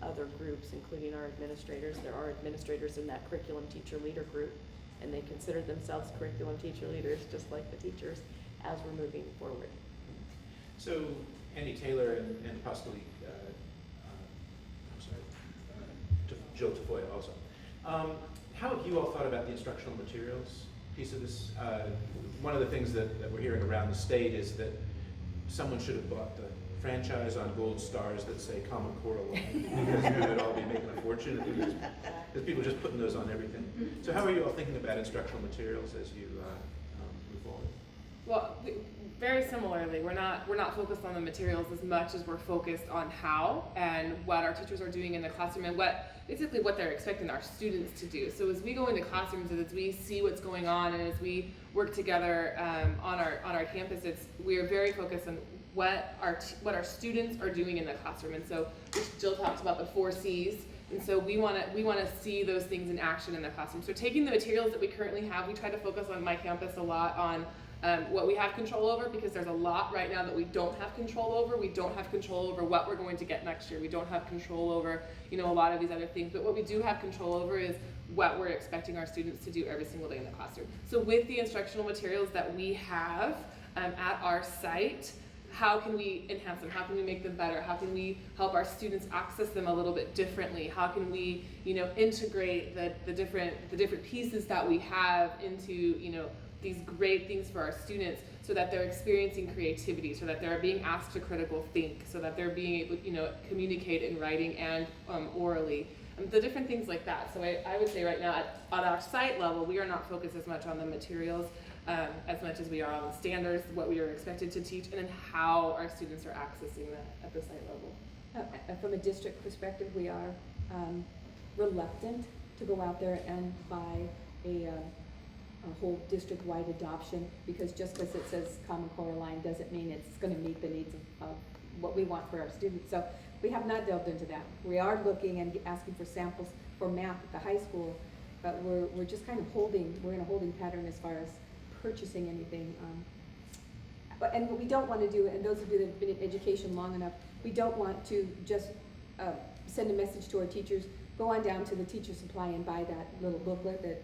other groups, including our administrators. There are administrators in that curriculum teacher leader group, and they consider themselves curriculum teacher leaders just like the teachers as we're moving forward.
So Annie Taylor and possibly, Jill Tafoya also. How have you all thought about the instructional materials piece of this? One of the things that we're hearing around the state is that someone should have bought the franchise on gold stars that say Common Core alone, because you would all be making a fortune because people are just putting those on everything. So how are you all thinking about instructional materials as you move forward?
Well, very similarly, we're not focused on the materials as much as we're focused on how and what our teachers are doing in the classroom and basically what they're expecting our students to do. So as we go into classrooms and as we see what's going on and as we work together on our campuses, we are very focused on what our students are doing in the classroom. And so, which Jill talked about, the 4 C's. And so we want to see those things in action in the classroom. So taking the materials that we currently have, we try to focus on my campus a lot on what we have control over, because there's a lot right now that we don't have control over. We don't have control over what we're going to get next year. We don't have control over, a lot of these other things. But what we do have control over is what we're expecting our students to do every single day in the classroom. So with the instructional materials that we have at our site, how can we enhance them? How can we make them better? How can we help our students access them a little bit differently? How can we, integrate the different pieces that we have into, these great things for our students, so that they're experiencing creativity, so that they're being asked to critical think, so that they're being able to, communicate in writing and orally. The different things like that. So I would say right now at our site level, we are not focused as much on the materials as much as we are on the standards, what we are expected to teach, and then how our students are accessing that at the site level.
From a district perspective, we are reluctant to go out there and buy a whole district-wide adoption, because just because it says Common Core line doesn't mean it's going to meet the needs of what we want for our students. So we have not delved into that. We are looking and asking for samples for math at the high school, but we're just kind of we're in a holding pattern as far as purchasing anything. And what we don't want to do, and those of you that have been in education long enough, we don't want to just send a message to our teachers, go on down to the teacher supply and buy that little booklet that,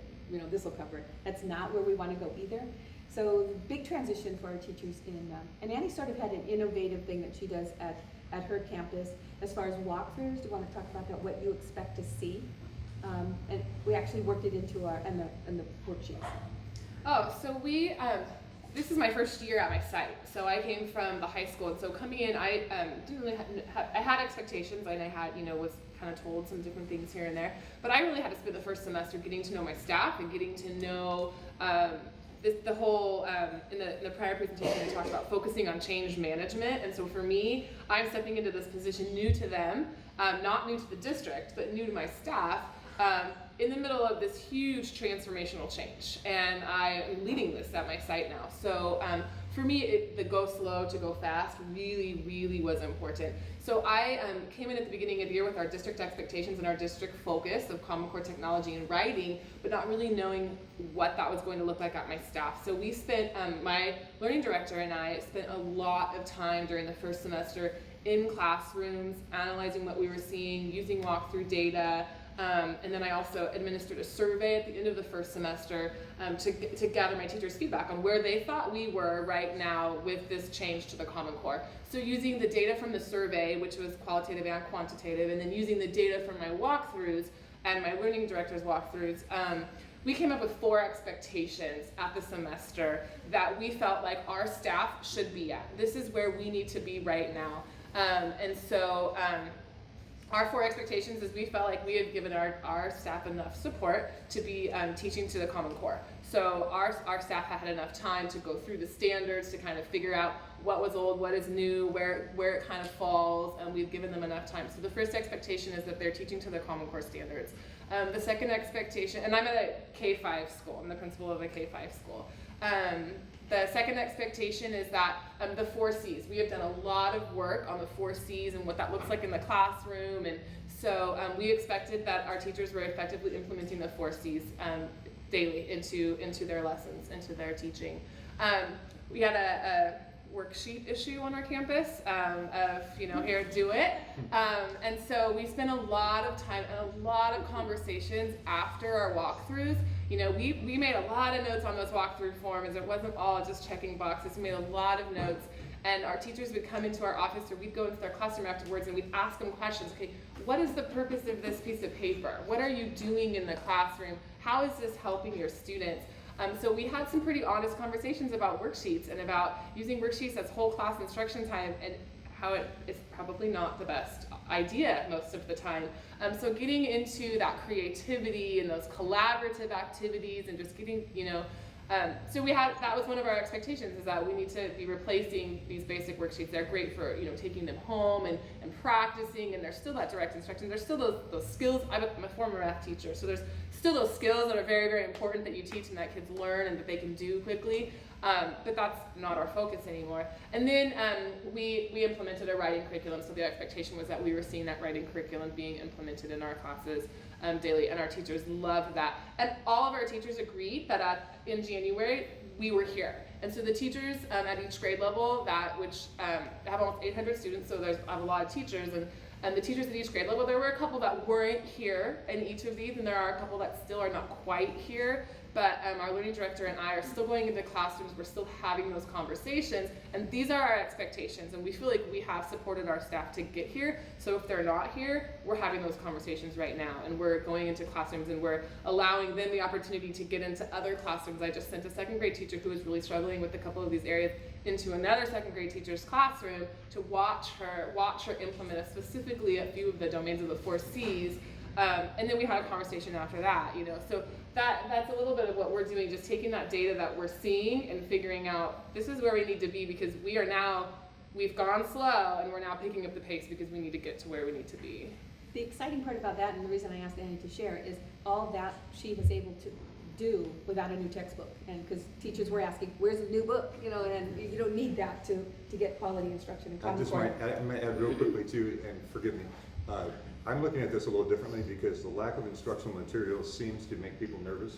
this will cover it. That's not where we want to go either. So the big transition for our teachers and Annie sort of had an innovative thing that she does at her campus as far as walkthroughs. Do you want to talk about that, what you expect to see? And we actually worked it into in the worksheets.
Oh, so this is my first year at my site. So I came from the high school, and so coming in, I didn't really I had expectations, and I had, was kind of told some different things here and there. But I really had to spend the first semester getting to know my staff and getting to know the whole, in the prior presentation I talked about focusing on change management. And so for me, I'm stepping into this position new to them, not new to the district, but new to my staff, in the middle of this huge transformational change. And I am leading this at my site now. So for me, the go slow to go fast really, really was important. So I came in at the beginning of the year with our district expectations and our district focus of Common Core technology and writing, but not really knowing what that was going to look like at my staff. So we spent, my learning director and I spent a lot of time during the first semester in classrooms, analyzing what we were seeing, using walkthrough data, and then I also administered a survey at the end of the first semester to gather my teachers' feedback on where they thought we were right now with this change to the Common Core. So using the data from the survey, which was qualitative and quantitative, and then using the data from my walkthroughs and my learning director's walkthroughs, we came up with 4 expectations at the semester that we felt like our staff should be at. This is where we need to be right now. And so our 4 expectations is we felt like we had given our staff enough support to be teaching to the Common Core. So our staff had enough time to go through the standards to kind of figure out what was old, what is new, where it kind of falls, and we've given them enough time. So the first expectation is that they're teaching to the Common Core standards. The second expectation, and I'm at a K-5 school, I'm the principal of a K-5 school. The second expectation is that the 4 C's. We have done a lot of work on the 4 C's and what that looks like in the classroom, and so we expected that our teachers were effectively implementing the 4 C's daily into their lessons, into their teaching. We had a worksheet issue on our campus of, here, do it. And so we spent a lot of time and a lot of conversations after our walkthroughs. We made a lot of notes on those walkthrough forms. It wasn't all just checking boxes. We made a lot of notes. and our teachers would come into our office, or we'd go into their classroom afterwards and we'd ask them questions. Okay, what is the purpose of this piece of paper? What are you doing in the classroom? How is this helping your students? So we had some pretty honest conversations about worksheets and about using worksheets as whole class instruction time, and how it is probably not the best idea most of the time. So getting into that creativity and those collaborative activities and just getting, so that was one of our expectations, is that we need to be replacing these basic worksheets. They're great for, taking them home and practicing, and there's still that direct instruction. There's still those skills. I'm a former math teacher, so there's still those skills that are very, very important that you teach and that kids learn and that they can do quickly. But that's not our focus anymore. And then we implemented a writing curriculum, so the expectation was that we were seeing that writing curriculum being implemented in our classes daily, and our teachers loved that. And all of our teachers agreed that in January, we were here. And so the teachers at each grade level, which have almost 800 students, so there's a lot of teachers, and the teachers at each grade level, there were a couple that weren't here in each of these, and there are a couple that still are not quite here. But our learning director and I are still going into classrooms, we're still having those conversations, and these are our expectations, and we feel like we have supported our staff to get here. So if they're not here, we're having those conversations right now, and we're going into classrooms and we're allowing them the opportunity to get into other classrooms. I just sent a second grade teacher who was really struggling with a couple of these areas into another second grade teacher's classroom to watch her implement specifically a few of the domains of the 4 C's. And then we had a conversation after that, so that's a little bit of what we're doing, just taking that data that we're seeing and figuring out this is where we need to be, because we've gone slow and we're now picking up the pace because we need to get to where we need to be.
The exciting part about that, and the reason I asked Annie to share, is all that she was able to do without a new textbook. And because teachers were asking, where's the new book? And you don't need that to get quality instruction and Common Core.
I might add real quickly too, and forgive me, I'm looking at this a little differently because the lack of instructional materials seems to make people nervous.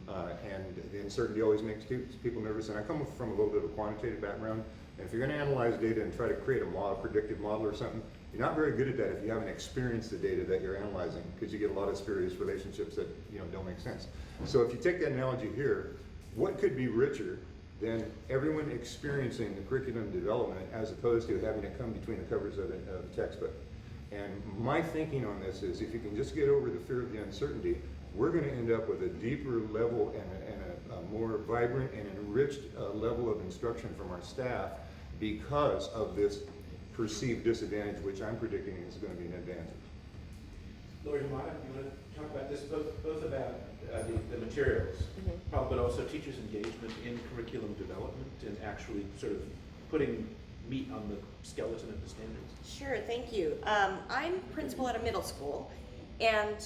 And the uncertainty always makes people nervous. And I come from a little bit of a quantitative background. And if you're going to analyze data and try to create a model, predictive model or something, you're not very good at that if you haven't experienced the data that you're analyzing, because you get a lot of spurious relationships that don't make sense. So if you take that analogy here, what could be richer than everyone experiencing the curriculum development as opposed to having it come between the covers of the textbook? And my thinking on this is, if you can just get over the fear of the uncertainty, we're going to end up with a deeper level and a more vibrant and enriched level of instruction from our staff because of this perceived disadvantage, which I'm predicting is going to be an advantage.
Lori, Hamada, you want to talk about this, both about the materials, but also teachers' engagement in curriculum development and actually sort of putting meat on the skeleton of the standards?
Sure, thank you. I'm principal at a middle school, and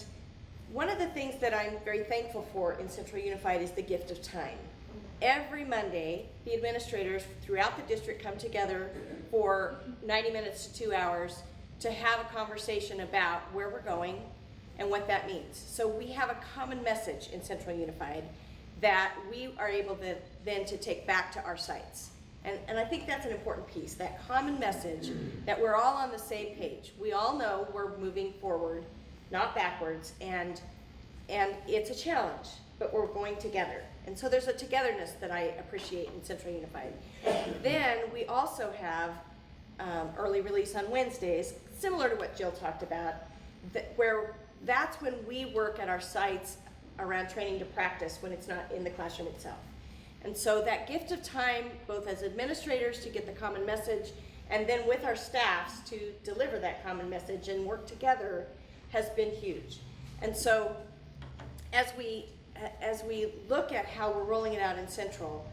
one of the things that I'm very thankful for in Central Unified is the gift of time. Every Monday, the administrators throughout the district come together for 90 minutes to 2 hours to have a conversation about where we're going and what that means. So we have a common message in Central Unified that we are able then to take back to our sites. And I think that's an important piece, that common message that we're all on the same page. We all know we're moving forward, not backwards, and it's a challenge, but we're going together. And so there's a togetherness that I appreciate in Central Unified. Then we also have early release on Wednesdays, similar to what Jill talked about, where that's when we work at our sites around training to practice when it's not in the classroom itself. And so that gift of time, both as administrators to get the common message, and then with our staffs to deliver that common message and work together, has been huge. And so as we look at how we're rolling it out in Central,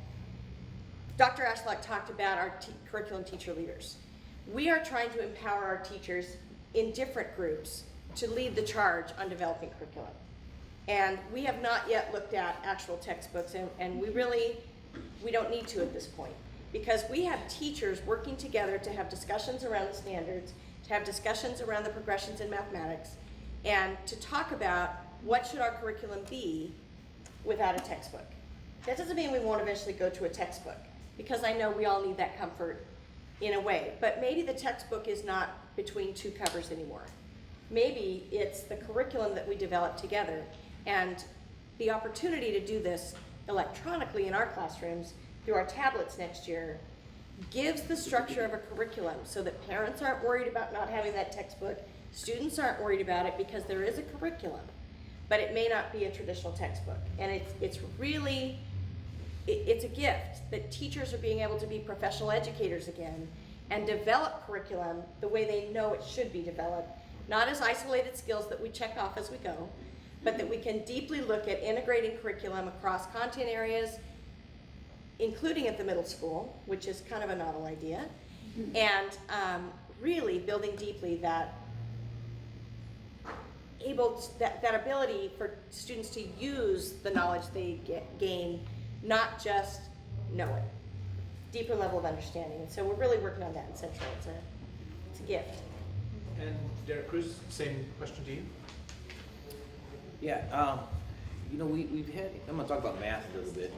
Dr. Ashlock talked about our curriculum teacher leaders. We are trying to empower our teachers in different groups to lead the charge on developing curriculum. And we have not yet looked at actual textbooks, and we don't need to at this point, because we have teachers working together to have discussions around the standards, to have discussions around the progressions in mathematics, and to talk about what should our curriculum be without a textbook. That doesn't mean we won't eventually go to a textbook, because I know we all need that comfort in a way, but maybe the textbook is not between 2 covers anymore. Maybe it's the curriculum that we develop together, and the opportunity to do this electronically in our classrooms through our tablets next year gives the structure of a curriculum so that parents aren't worried about not having that textbook, students aren't worried about it because there is a curriculum, but it may not be a traditional textbook. And it's really, it's a gift that teachers are being able to be professional educators again and develop curriculum the way they know it should be developed, not as isolated skills that we check off as we go, but that we can deeply look at integrating curriculum across content areas, including at the middle school, which is kind of a novel idea, and really building deeply that ability for students to use the knowledge they gain, not just know it. Deeper level of understanding. And so we're really working on that in Central. It's a gift.
And Derek Cruz, same question to you.
Yeah, you know, we've had, I'm gonna talk about math a little bit,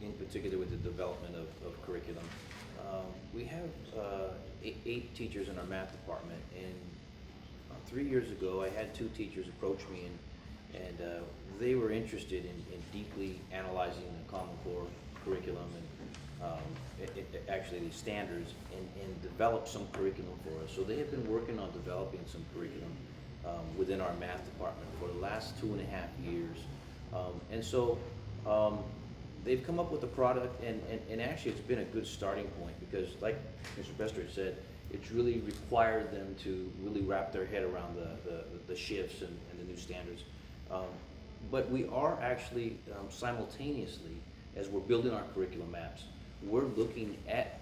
in particular with the development of curriculum. We have 8 teachers in our math department, and 3 years ago, I had 2 teachers approach me, and they were interested in deeply analyzing the Common Core curriculum and actually the standards, and develop some curriculum for us. So they have been working on developing some curriculum within our math department for the last 2.5 years. And so they've come up with a product, and actually it's been a good starting point, because like Mr. Pestorich said, it's really required them to really wrap their head around the shifts and the new standards. But we are actually simultaneously, as we're building our curriculum maps, we're looking at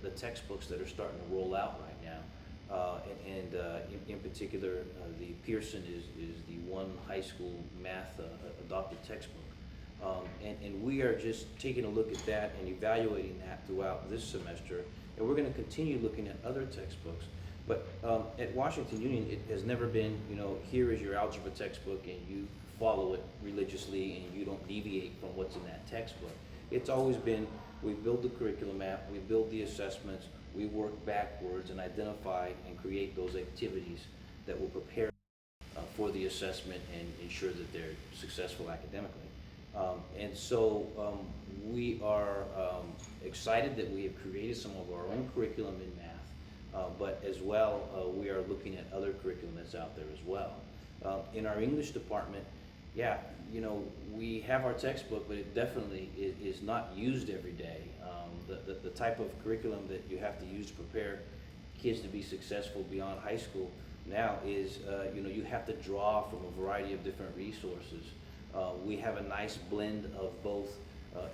the textbooks that are starting to roll out right now. In particular, the Pearson is the one high school math adopted textbook. And we are just taking a look at that and evaluating that throughout this semester. And we're going to continue looking at other textbooks. But at Washington Union, it has never been, you know, here is your algebra textbook and you follow it religiously and you don't deviate from what's in that textbook. It's always been, we build the curriculum map, we build the assessments, we work backwards and identify and create those activities that will prepare for the assessment and ensure that they're successful academically. And so we are excited that we have created some of our own curriculum in math, but as well, we are looking at other curriculum that's out there as well. In our English department, yeah, you know, we have our textbook, but it definitely is not used every day. The type of curriculum that you have to use to prepare kids to be successful beyond high school now is, you know, you have to draw from a variety of different resources. We have a nice blend of both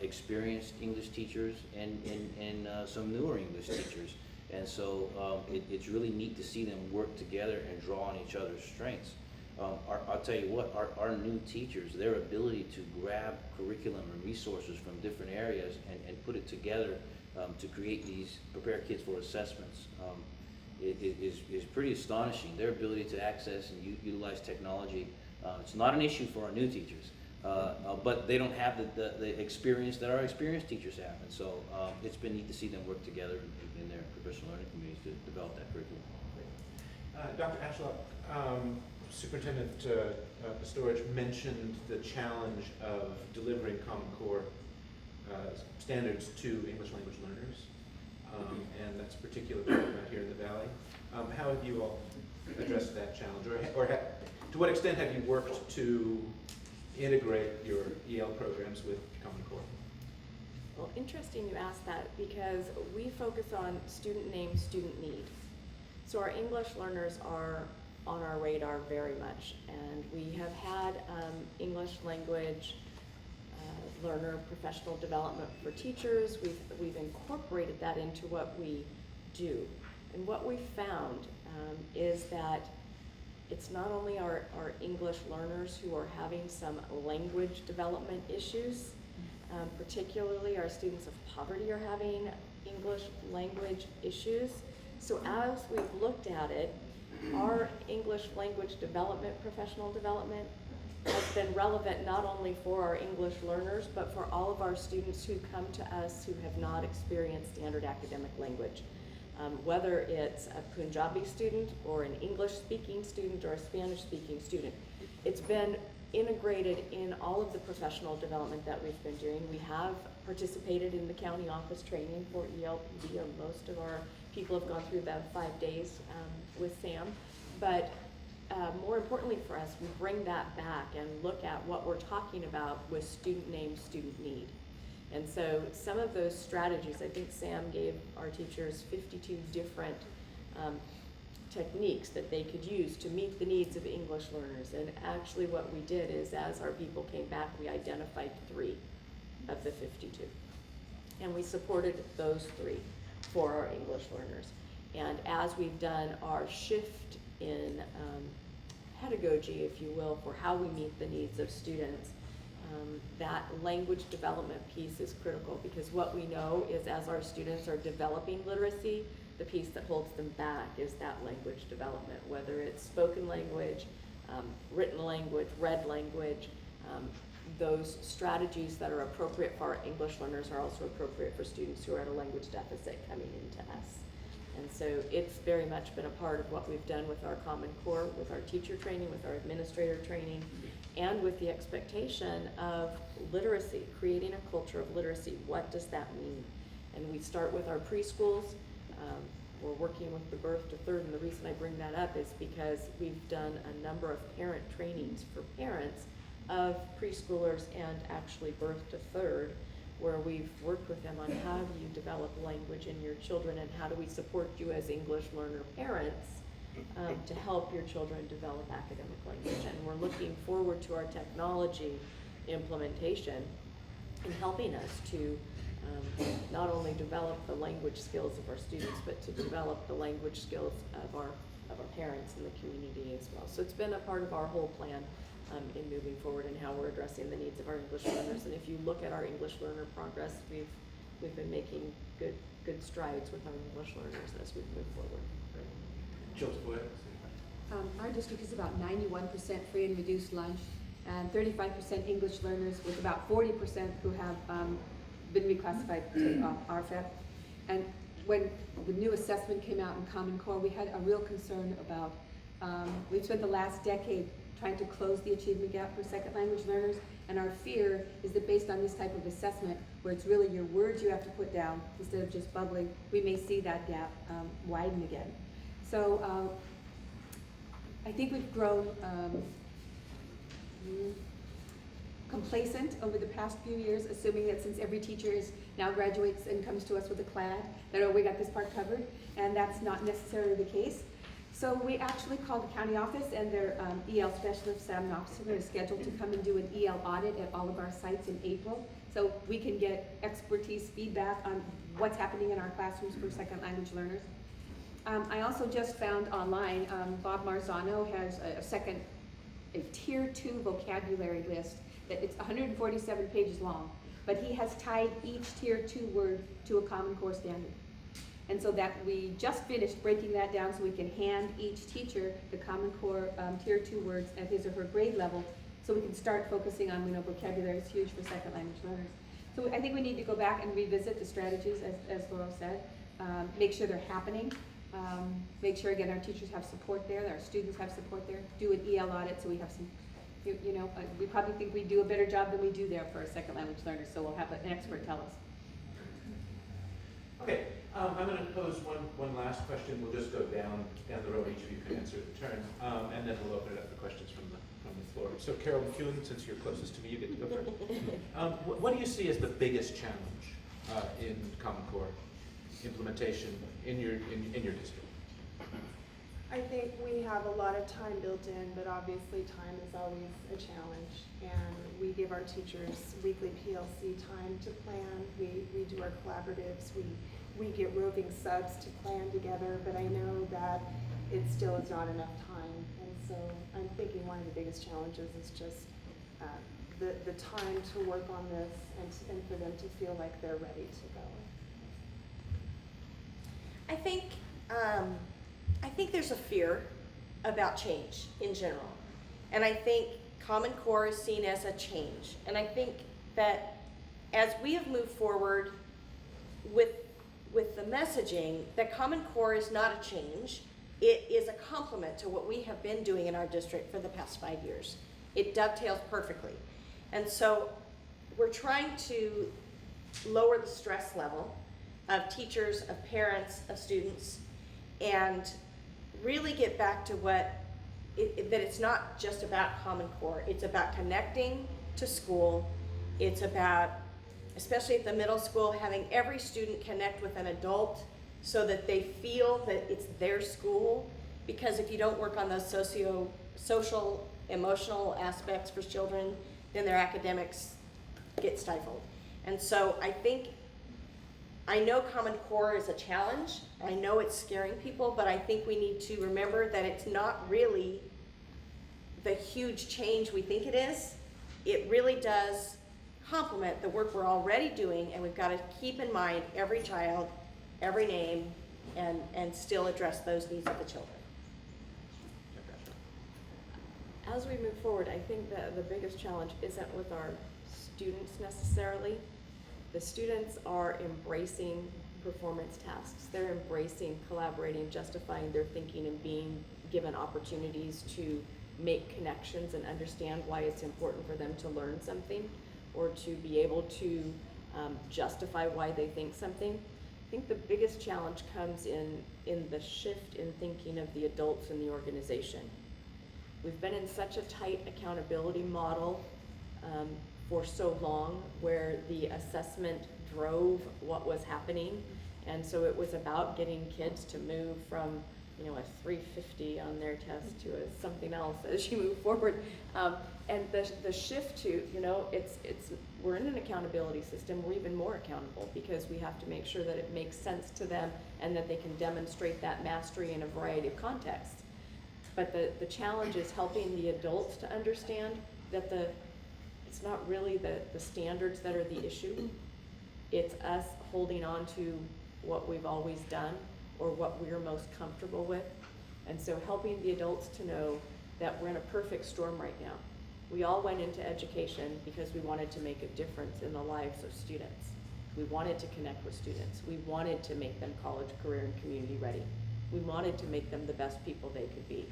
experienced English teachers and some newer English teachers. And so it's really neat to see them work together and draw on each other's strengths. I'll tell you what, our new teachers, their ability to grab curriculum and resources from different areas and put it together to create these, prepare kids for assessments, is pretty astonishing. Their ability to access and utilize technology, it's not an issue for our new teachers, but they don't have the experience that our experienced teachers have. And so it's been neat to see them work together in their professional learning communities to develop that curriculum.
Dr. Ashlock, Superintendent Pestorich mentioned the challenge of delivering Common Core standards to English language learners, and that's particularly relevant here in the Valley. How have you all addressed that challenge, or to what extent have you worked to integrate your EL programs with Common Core?
Well, interesting you asked that, because we focus on student name, student need. So our English learners are on our radar very much, and we have had English language learner professional development for teachers. We've incorporated that into what we do, and what we found is that it's not only our English learners who are having some language development issues, particularly our students of poverty are having English language issues. So as we've looked at it, our English language development, professional development, has been relevant not only for our English learners, but for all of our students who come to us who have not experienced standard academic language. Whether it's a Punjabi student or an English-speaking student or a Spanish-speaking student, it's been integrated in all of the professional development that we've been doing. We have participated in the county office training for ELPD, or most of our people have gone through about 5 days with Sam. But more importantly for us, we bring that back and look at what we're talking about with student name, student need. And so some of those strategies, I think Sam gave our teachers 52 different techniques that they could use to meet the needs of English learners. And actually what we did is, as our people came back, we identified 3 of the 52. And we supported those 3 for our English learners. And as we've done our shift in pedagogy, if you will, for how we meet the needs of students, that language development piece is critical, because what we know is, as our students are developing literacy, the piece that holds them back is that language development, whether it's spoken language, written language, read language. Those strategies that are appropriate for our English learners are also appropriate for students who are at a language deficit coming into us. And so it's very much been a part of what we've done with our Common Core, with our teacher training, with our administrator training, and with the expectation of literacy, creating a culture of literacy. What does that mean? And we start with our preschools. We're working with the birth to third, and the reason I bring that up is because we've done a number of parent trainings for parents of preschoolers and actually birth to third, where we've worked with them on how do you develop language in your children, and how do we support you as English learner parents to help your children develop academic language. And we're looking forward to our technology implementation in helping us to not only develop the language skills of our students, but to develop the language skills of our parents in the community as well. So it's been a part of our whole plan in moving forward and how we're addressing the needs of our English learners. And if you look at our English learner progress, we've been making good strides with our English learners as we move forward.
Tafoya.
Our district is about 91% free and reduced lunch, and 35% English learners, with about 40% who have been reclassified to RFEP. And when the new assessment came out in Common Core, we had a real concern about, we've spent the last decade trying to close the achievement gap for second language learners, and our fear is that based on this type of assessment, where it's really your words you have to put down instead of just bubbling, we may see that gap widen again. So I think we've grown complacent over the past few years, assuming that since every teacher now graduates and comes to us with a CLAD, that, oh, we got this part covered, and that's not necessarily the case. So we actually called the county office, and their EL specialist, Sam Knopfler, is scheduled to come and do an EL audit at all of our sites in April, so we can get expertise feedback on what's happening in our classrooms for second language learners. I also just found online, Bob Marzano has a tier 2 vocabulary list that it's 147 pages long, but he has tied each tier 2 word to a Common Core standard. And so that we just finished breaking that down so we can hand each teacher the Common Core tier 2 words at his or her grade level, so we can start focusing on, we know vocabulary is huge for second language learners. So I think we need to go back and revisit the strategies, as Laurel said, make sure they're happening. Make sure, again, our teachers have support there, that our students have support there, do an EL audit so we have some, we probably think we do a better job than we do there for our second language learners, so we'll have an expert tell us.
Okay, I'm going to pose one last question. We'll just go down the road. Each of you can answer in turn, and then we'll open it up for questions from the floor. So Carol McEwen, since you're closest to me, you get to go first. What do you see as the biggest challenge in Common Core implementation in your district?
I think we have a lot of time built in, but obviously time is always a challenge. And we give our teachers weekly PLC time to plan. We do our collaboratives. We get roving subs to plan together, but I know that it still is not enough time. And so I'm thinking one of the biggest challenges is just the time to work on this and for them to feel like they're ready to go.
I think there's a fear about change in general. And I think Common Core is seen as a change. And I think that as we have moved forward with the messaging, that Common Core is not a change. It is a complement to what we have been doing in our district for the past 5 years. It dovetails perfectly. And so we're trying to lower the stress level of teachers, of parents, of students, and really get back to that it's not just about Common Core. It's about connecting to school. It's about, especially at the middle school, having every student connect with an adult so that they feel that it's their school. Because if you don't work on those social, emotional aspects for children, then their academics get stifled. And so I know Common Core is a challenge. I know it's scaring people, but I think we need to remember that it's not really the huge change we think it is. It really does complement the work we're already doing, and we've got to keep in mind every child, every name, and still address those needs of the children.
As we move forward, I think that the biggest challenge isn't with our students necessarily. The students are embracing performance tasks. They're embracing collaborating, justifying their thinking, and being given opportunities to make connections and understand why it's important for them to learn something, or to be able to justify why they think something. I think the biggest challenge comes in the shift in thinking of the adults in the organization. We've been in such a tight accountability model for so long, where the assessment drove what was happening, and so it was about getting kids to move from a 350 on their test to something else as you move forward, and the shift to we're in an accountability system. We're even more accountable because we have to make sure that it makes sense to them and that they can demonstrate that mastery in a variety of contexts. But the challenge is helping the adults to understand that it's not really the standards that are the issue. It's us holding on to what we've always done or what we're most comfortable with. And so helping the adults to know that we're in a perfect storm right now. We all went into education because we wanted to make a difference in the lives of students. We wanted to connect with students. We wanted to make them college, career, and community ready. We wanted to make them the best people they could be.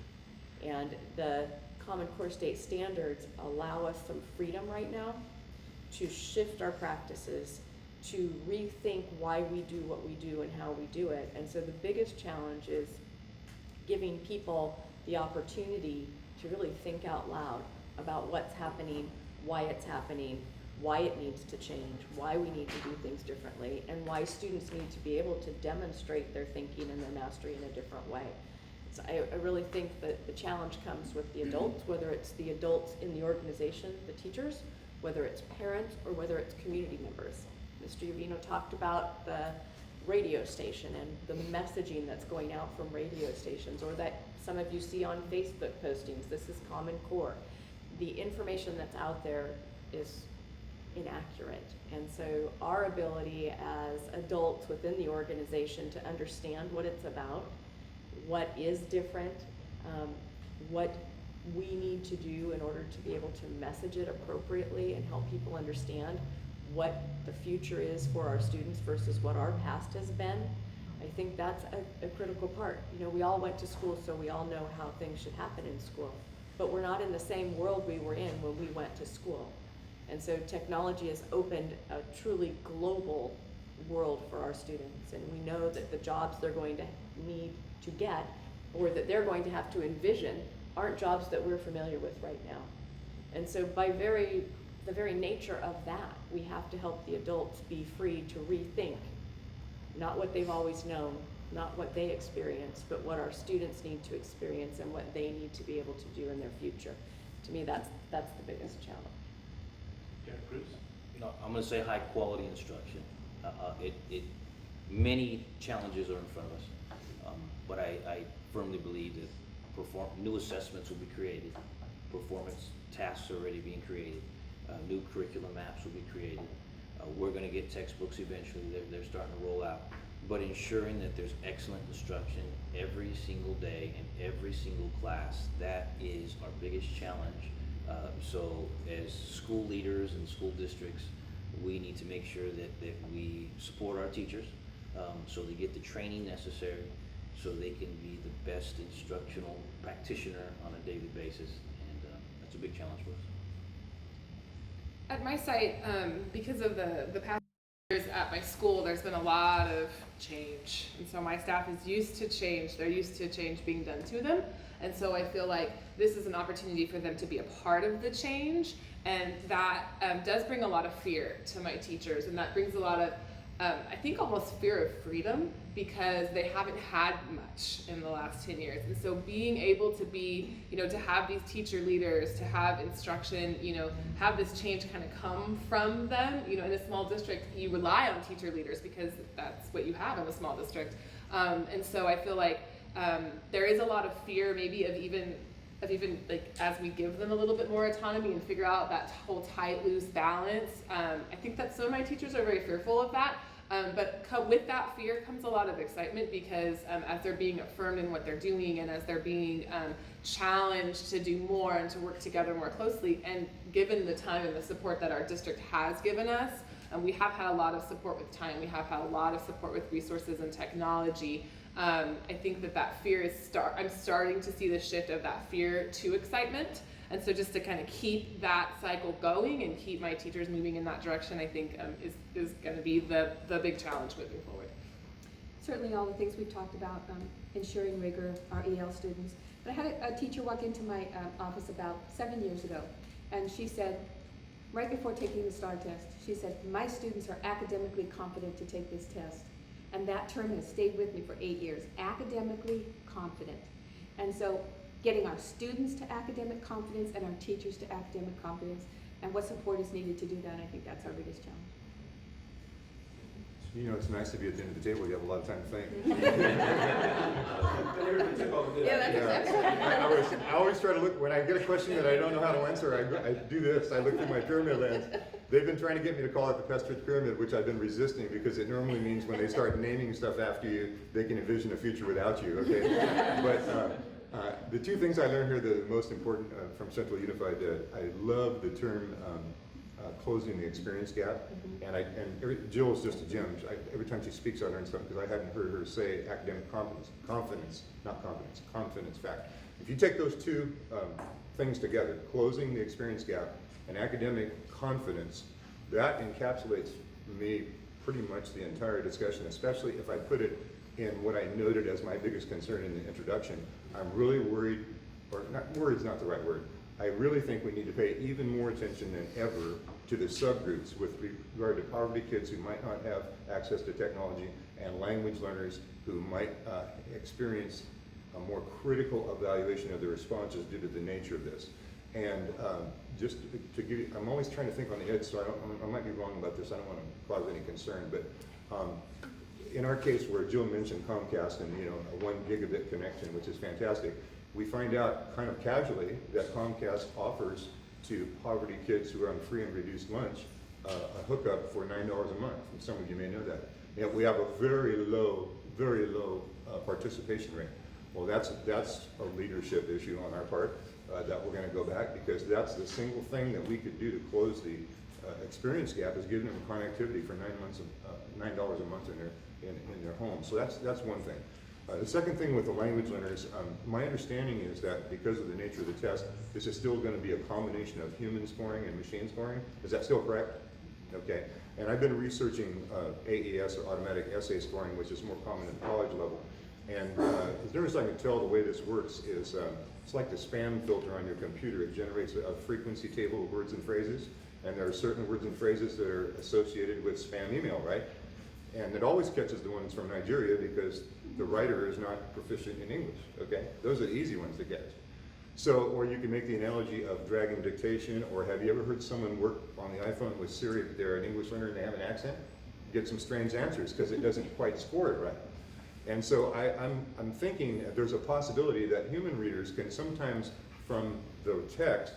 And the Common Core state standards allow us some freedom right now to shift our practices, to rethink why we do what we do and how we do it. And so the biggest challenge is giving people the opportunity to really think out loud about what's happening, why it's happening, why it needs to change, why we need to do things differently, and why students need to be able to demonstrate their thinking and their mastery in a different way. So I really think that the challenge comes with the adults, whether it's the adults in the organization, the teachers, whether it's parents, or whether it's community members. Mr. Uvino talked about the radio station and the messaging that's going out from radio stations, or that some of you see on Facebook postings. This is Common Core. The information that's out there is inaccurate. And so our ability as adults within the organization to understand what it's about, what is different, what we need to do in order to be able to message it appropriately and help people understand what the future is for our students versus what our past has been. I think that's a critical part. We all went to school, so we all know how things should happen in school, but we're not in the same world we were in when we went to school. And so technology has opened a truly global world for our students, and we know that the jobs they're going to need to get, or that they're going to have to envision, aren't jobs that we're familiar with right now. And so by the very nature of that, we have to help the adults be free to rethink, not what they've always known, not what they experience, but what our students need to experience and what they need to be able to do in their future. To me, that's the biggest challenge.
Cruz?
I'm going to say high quality instruction. Many challenges are in front of us, but I firmly believe that new assessments will be created, performance tasks are already being created, new curriculum maps will be created. We're going to get textbooks eventually. They're starting to roll out, but ensuring that there's excellent instruction every single day in every single class, that is our biggest challenge. So as school leaders and school districts, we need to make sure that we support our teachers so they get the training necessary so they can be the best instructional practitioner on a daily basis, and that's a big challenge for us.
At my site, because of the past years at my school, there's been a lot of change. And so my staff is used to change. They're used to change being done to them. And so I feel like this is an opportunity for them to be a part of the change. And that does bring a lot of fear to my teachers. And that brings a lot of, I think, almost fear of freedom, because they haven't had much in the last 10 years. And so being able to be, to have these teacher leaders, to have instruction, have this change kind of come from them. In a small district, you rely on teacher leaders because that's what you have in a small district. And so I feel like there is a lot of fear, maybe of even like, as we give them a little bit more autonomy and figure out that whole tight, loose balance. I think that some of my teachers are very fearful of that. But with that fear comes a lot of excitement, because as they're being affirmed in what they're doing, and as they're being challenged to do more and to work together more closely, and given the time and the support that our district has given us, we have had a lot of support with time, we have had a lot of support with resources and technology. I think that fear is I'm starting to see the shift of that fear to excitement. And so just to kind of keep that cycle going and keep my teachers moving in that direction, I think is going to be the big challenge moving forward.
Certainly all the things we've talked about, ensuring rigor, our EL students. But I had a teacher walk into my office about 7 years ago, and she said, right before taking the STAR test, she said, my students are academically competent to take this test. And that term has stayed with me for 8 years, academically confident. And so getting our students to academic confidence and our teachers to academic confidence, and what support is needed to do that, I think that's our biggest challenge.
It's nice to be at the end of the table. You have a lot of time to think. I always try to look, when I get a question that I don't know how to answer, I do this. I look through my pyramid lens. They've been trying to get me to call it the Pestorich pyramid, which I've been resisting, because it normally means when they start naming stuff after you, they can envision a future without you, okay? But the two things I learned here that are the most important from Central Unified, I love the term closing the experience gap, and Jill's just a gem. Every time she speaks, I learn something, because I hadn't heard her say academic confidence fact. If you take those two things together, closing the experience gap and academic confidence, that encapsulates me pretty much the entire discussion, especially if I put it in what I noted as my biggest concern in the introduction. I'm really worried, or not worried is not the right word, I really think we need to pay even more attention than ever to the subgroups with regard to poverty kids who might not have access to technology, and language learners who might experience a more critical evaluation of their responses due to the nature of this. And just to give you, I'm always trying to think on the edge, so I might be wrong about this, I don't want to cause any concern, but in our case where Jill mentioned Comcast and a 1 gigabit connection, which is fantastic, we find out kind of casually that Comcast offers to poverty kids who are on free and reduced lunch a hookup for $9 a month. And some of you may know that. And we have a very low participation rate. Well, that's a leadership issue on our part that we're going to go back, because that's the single thing that we could do to close the experience gap, is giving them connectivity for $9 a month in their home. So that's one thing. The second thing with the language learners, my understanding is that because of the nature of the test, this is still going to be a combination of human scoring and machine scoring. Is that still correct? Okay. And I've been researching AES, or automatic essay scoring, which is more common at the college level. And as near as I can tell, the way this works is it's like the spam filter on your computer. It generates a frequency table of words and phrases, and there are certain words and phrases that are associated with spam email, right? And it always catches the ones from Nigeria, because the writer is not proficient in English, okay? Those are the easy ones to catch. So, or you can make the analogy of dragging dictation, or have you ever heard someone work on the iPhone with Siri, but they're an English learner and they have an accent? You get some strange answers because it doesn't quite score it right. And so I'm thinking that there's a possibility that human readers can sometimes, from the text,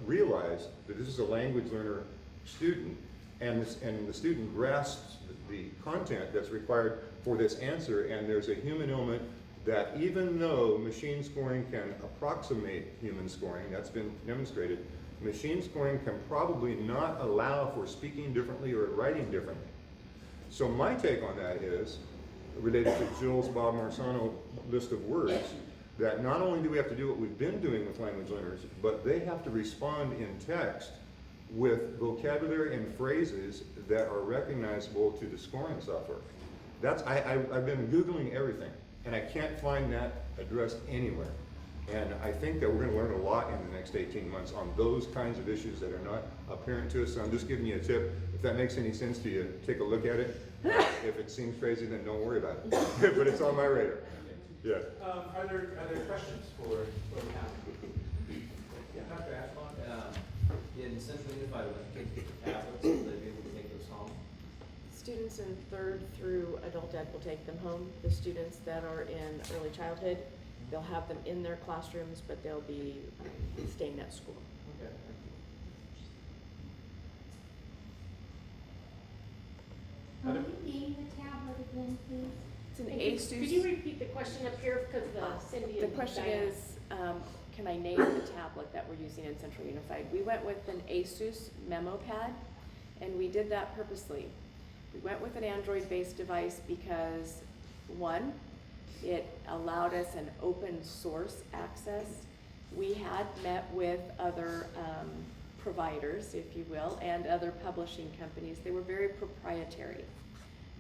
realize that this is a language learner student, and the student grasps the content that's required for this answer, and there's a human element that, even though machine scoring can approximate human scoring, that's been demonstrated, machine scoring can probably not allow for speaking differently or writing differently. So my take on that is, related to Jill's Bob Marsano list of words, that not only do we have to do what we've been doing with language learners, but they have to respond in text with vocabulary and phrases that are recognizable to the scoring software. I've been Googling everything, and I can't find that addressed anywhere. And I think that we're gonna learn a lot in the next 18 months on those kinds of issues that are not apparent to us. So I'm just giving you a tip. If that makes any sense to you, take a look at it. If it seems crazy, then don't worry about it. But it's on my radar. Yeah.
Are there questions for the panel? Yeah, Dr. Ashlock?
In Central Unified, when kids get the tablets, will they be able to take those home?
Students in 3rd through adult ed will take them home. The students that are in early childhood, they'll have them in their classrooms, but they'll be staying at school.
Okay.
Are we getting the tablet again, please?
It's an
Could
ASUS.
you repeat the question up here, because Cindy
The
and
question
Diana-
is, can I name the tablet that we're using in Central Unified? We went with an ASUS memo pad, and we did that purposely. We went with an Android-based device because, one, it allowed us an open source access. We had met with other providers, if you will, and other publishing companies. They were very proprietary.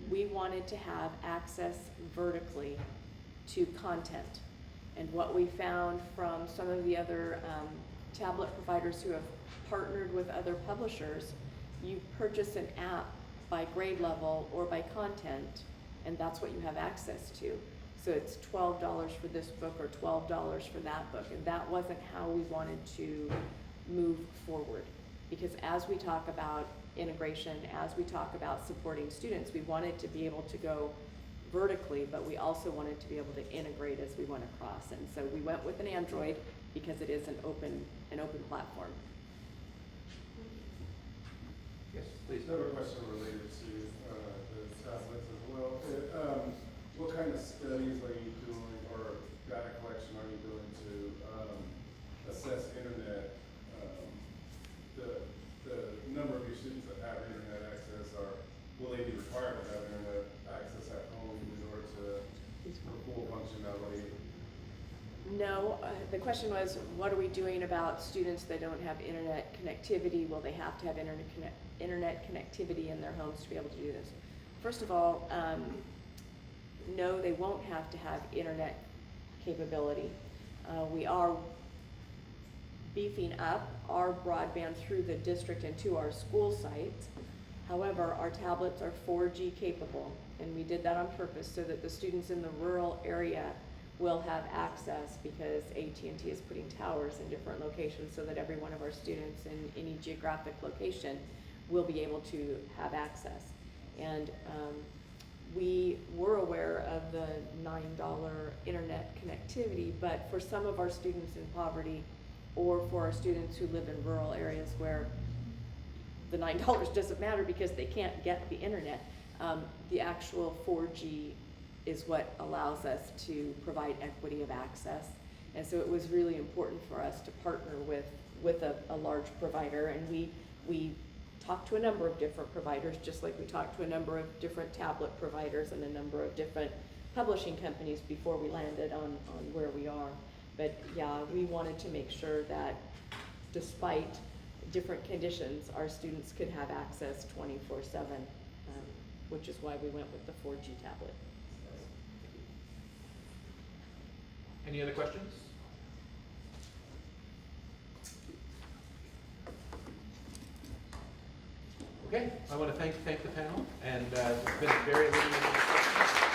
We wanted to have access vertically to content. And what we found from some of the other tablet providers who have partnered with other publishers, you purchase an app by grade level or by content, and that's what you have access to. So it's $12 for this book or $12 for that book, and that wasn't how we wanted to move forward. Because as we talk about integration, as we talk about supporting students, we wanted to be able to go vertically, but we also wanted to be able to integrate as we went across. And so we went with an Android because it is an open platform.
Yes, please.
Another question related to the tablets as well. What kind of studies are you doing, or data collection are you doing to assess internet? The number of your students that have internet access, or will they be required to have internet access at home in order to for full functionality?
No, the question was, what are we doing about students that don't have internet connectivity? Will they have to have internet connectivity in their homes to be able to do this? First of all, no, they won't have to have internet capability. We are beefing up our broadband through the district and to our school sites. However, our tablets are 4G capable, and we did that on purpose so that the students in the rural area will have access, because AT&T is putting towers in different locations so that every one of our students in any geographic location will be able to have access. And we were aware of the $9 internet connectivity, but for some of our students in poverty, or for our students who live in rural areas where the $9 doesn't matter because they can't get the internet, the actual 4G is what allows us to provide equity of access. And so it was really important for us to partner with a large provider, and we talked to a number of different providers, just like we talked to a number of different tablet providers and a number of different publishing companies before we landed on where we are. But yeah, we wanted to make sure that despite different conditions, our students could have access 24/7, which is why we went with the 4G tablet.
Any other questions? Okay, I want to thank the panel, and it's been a very illuminating discussion.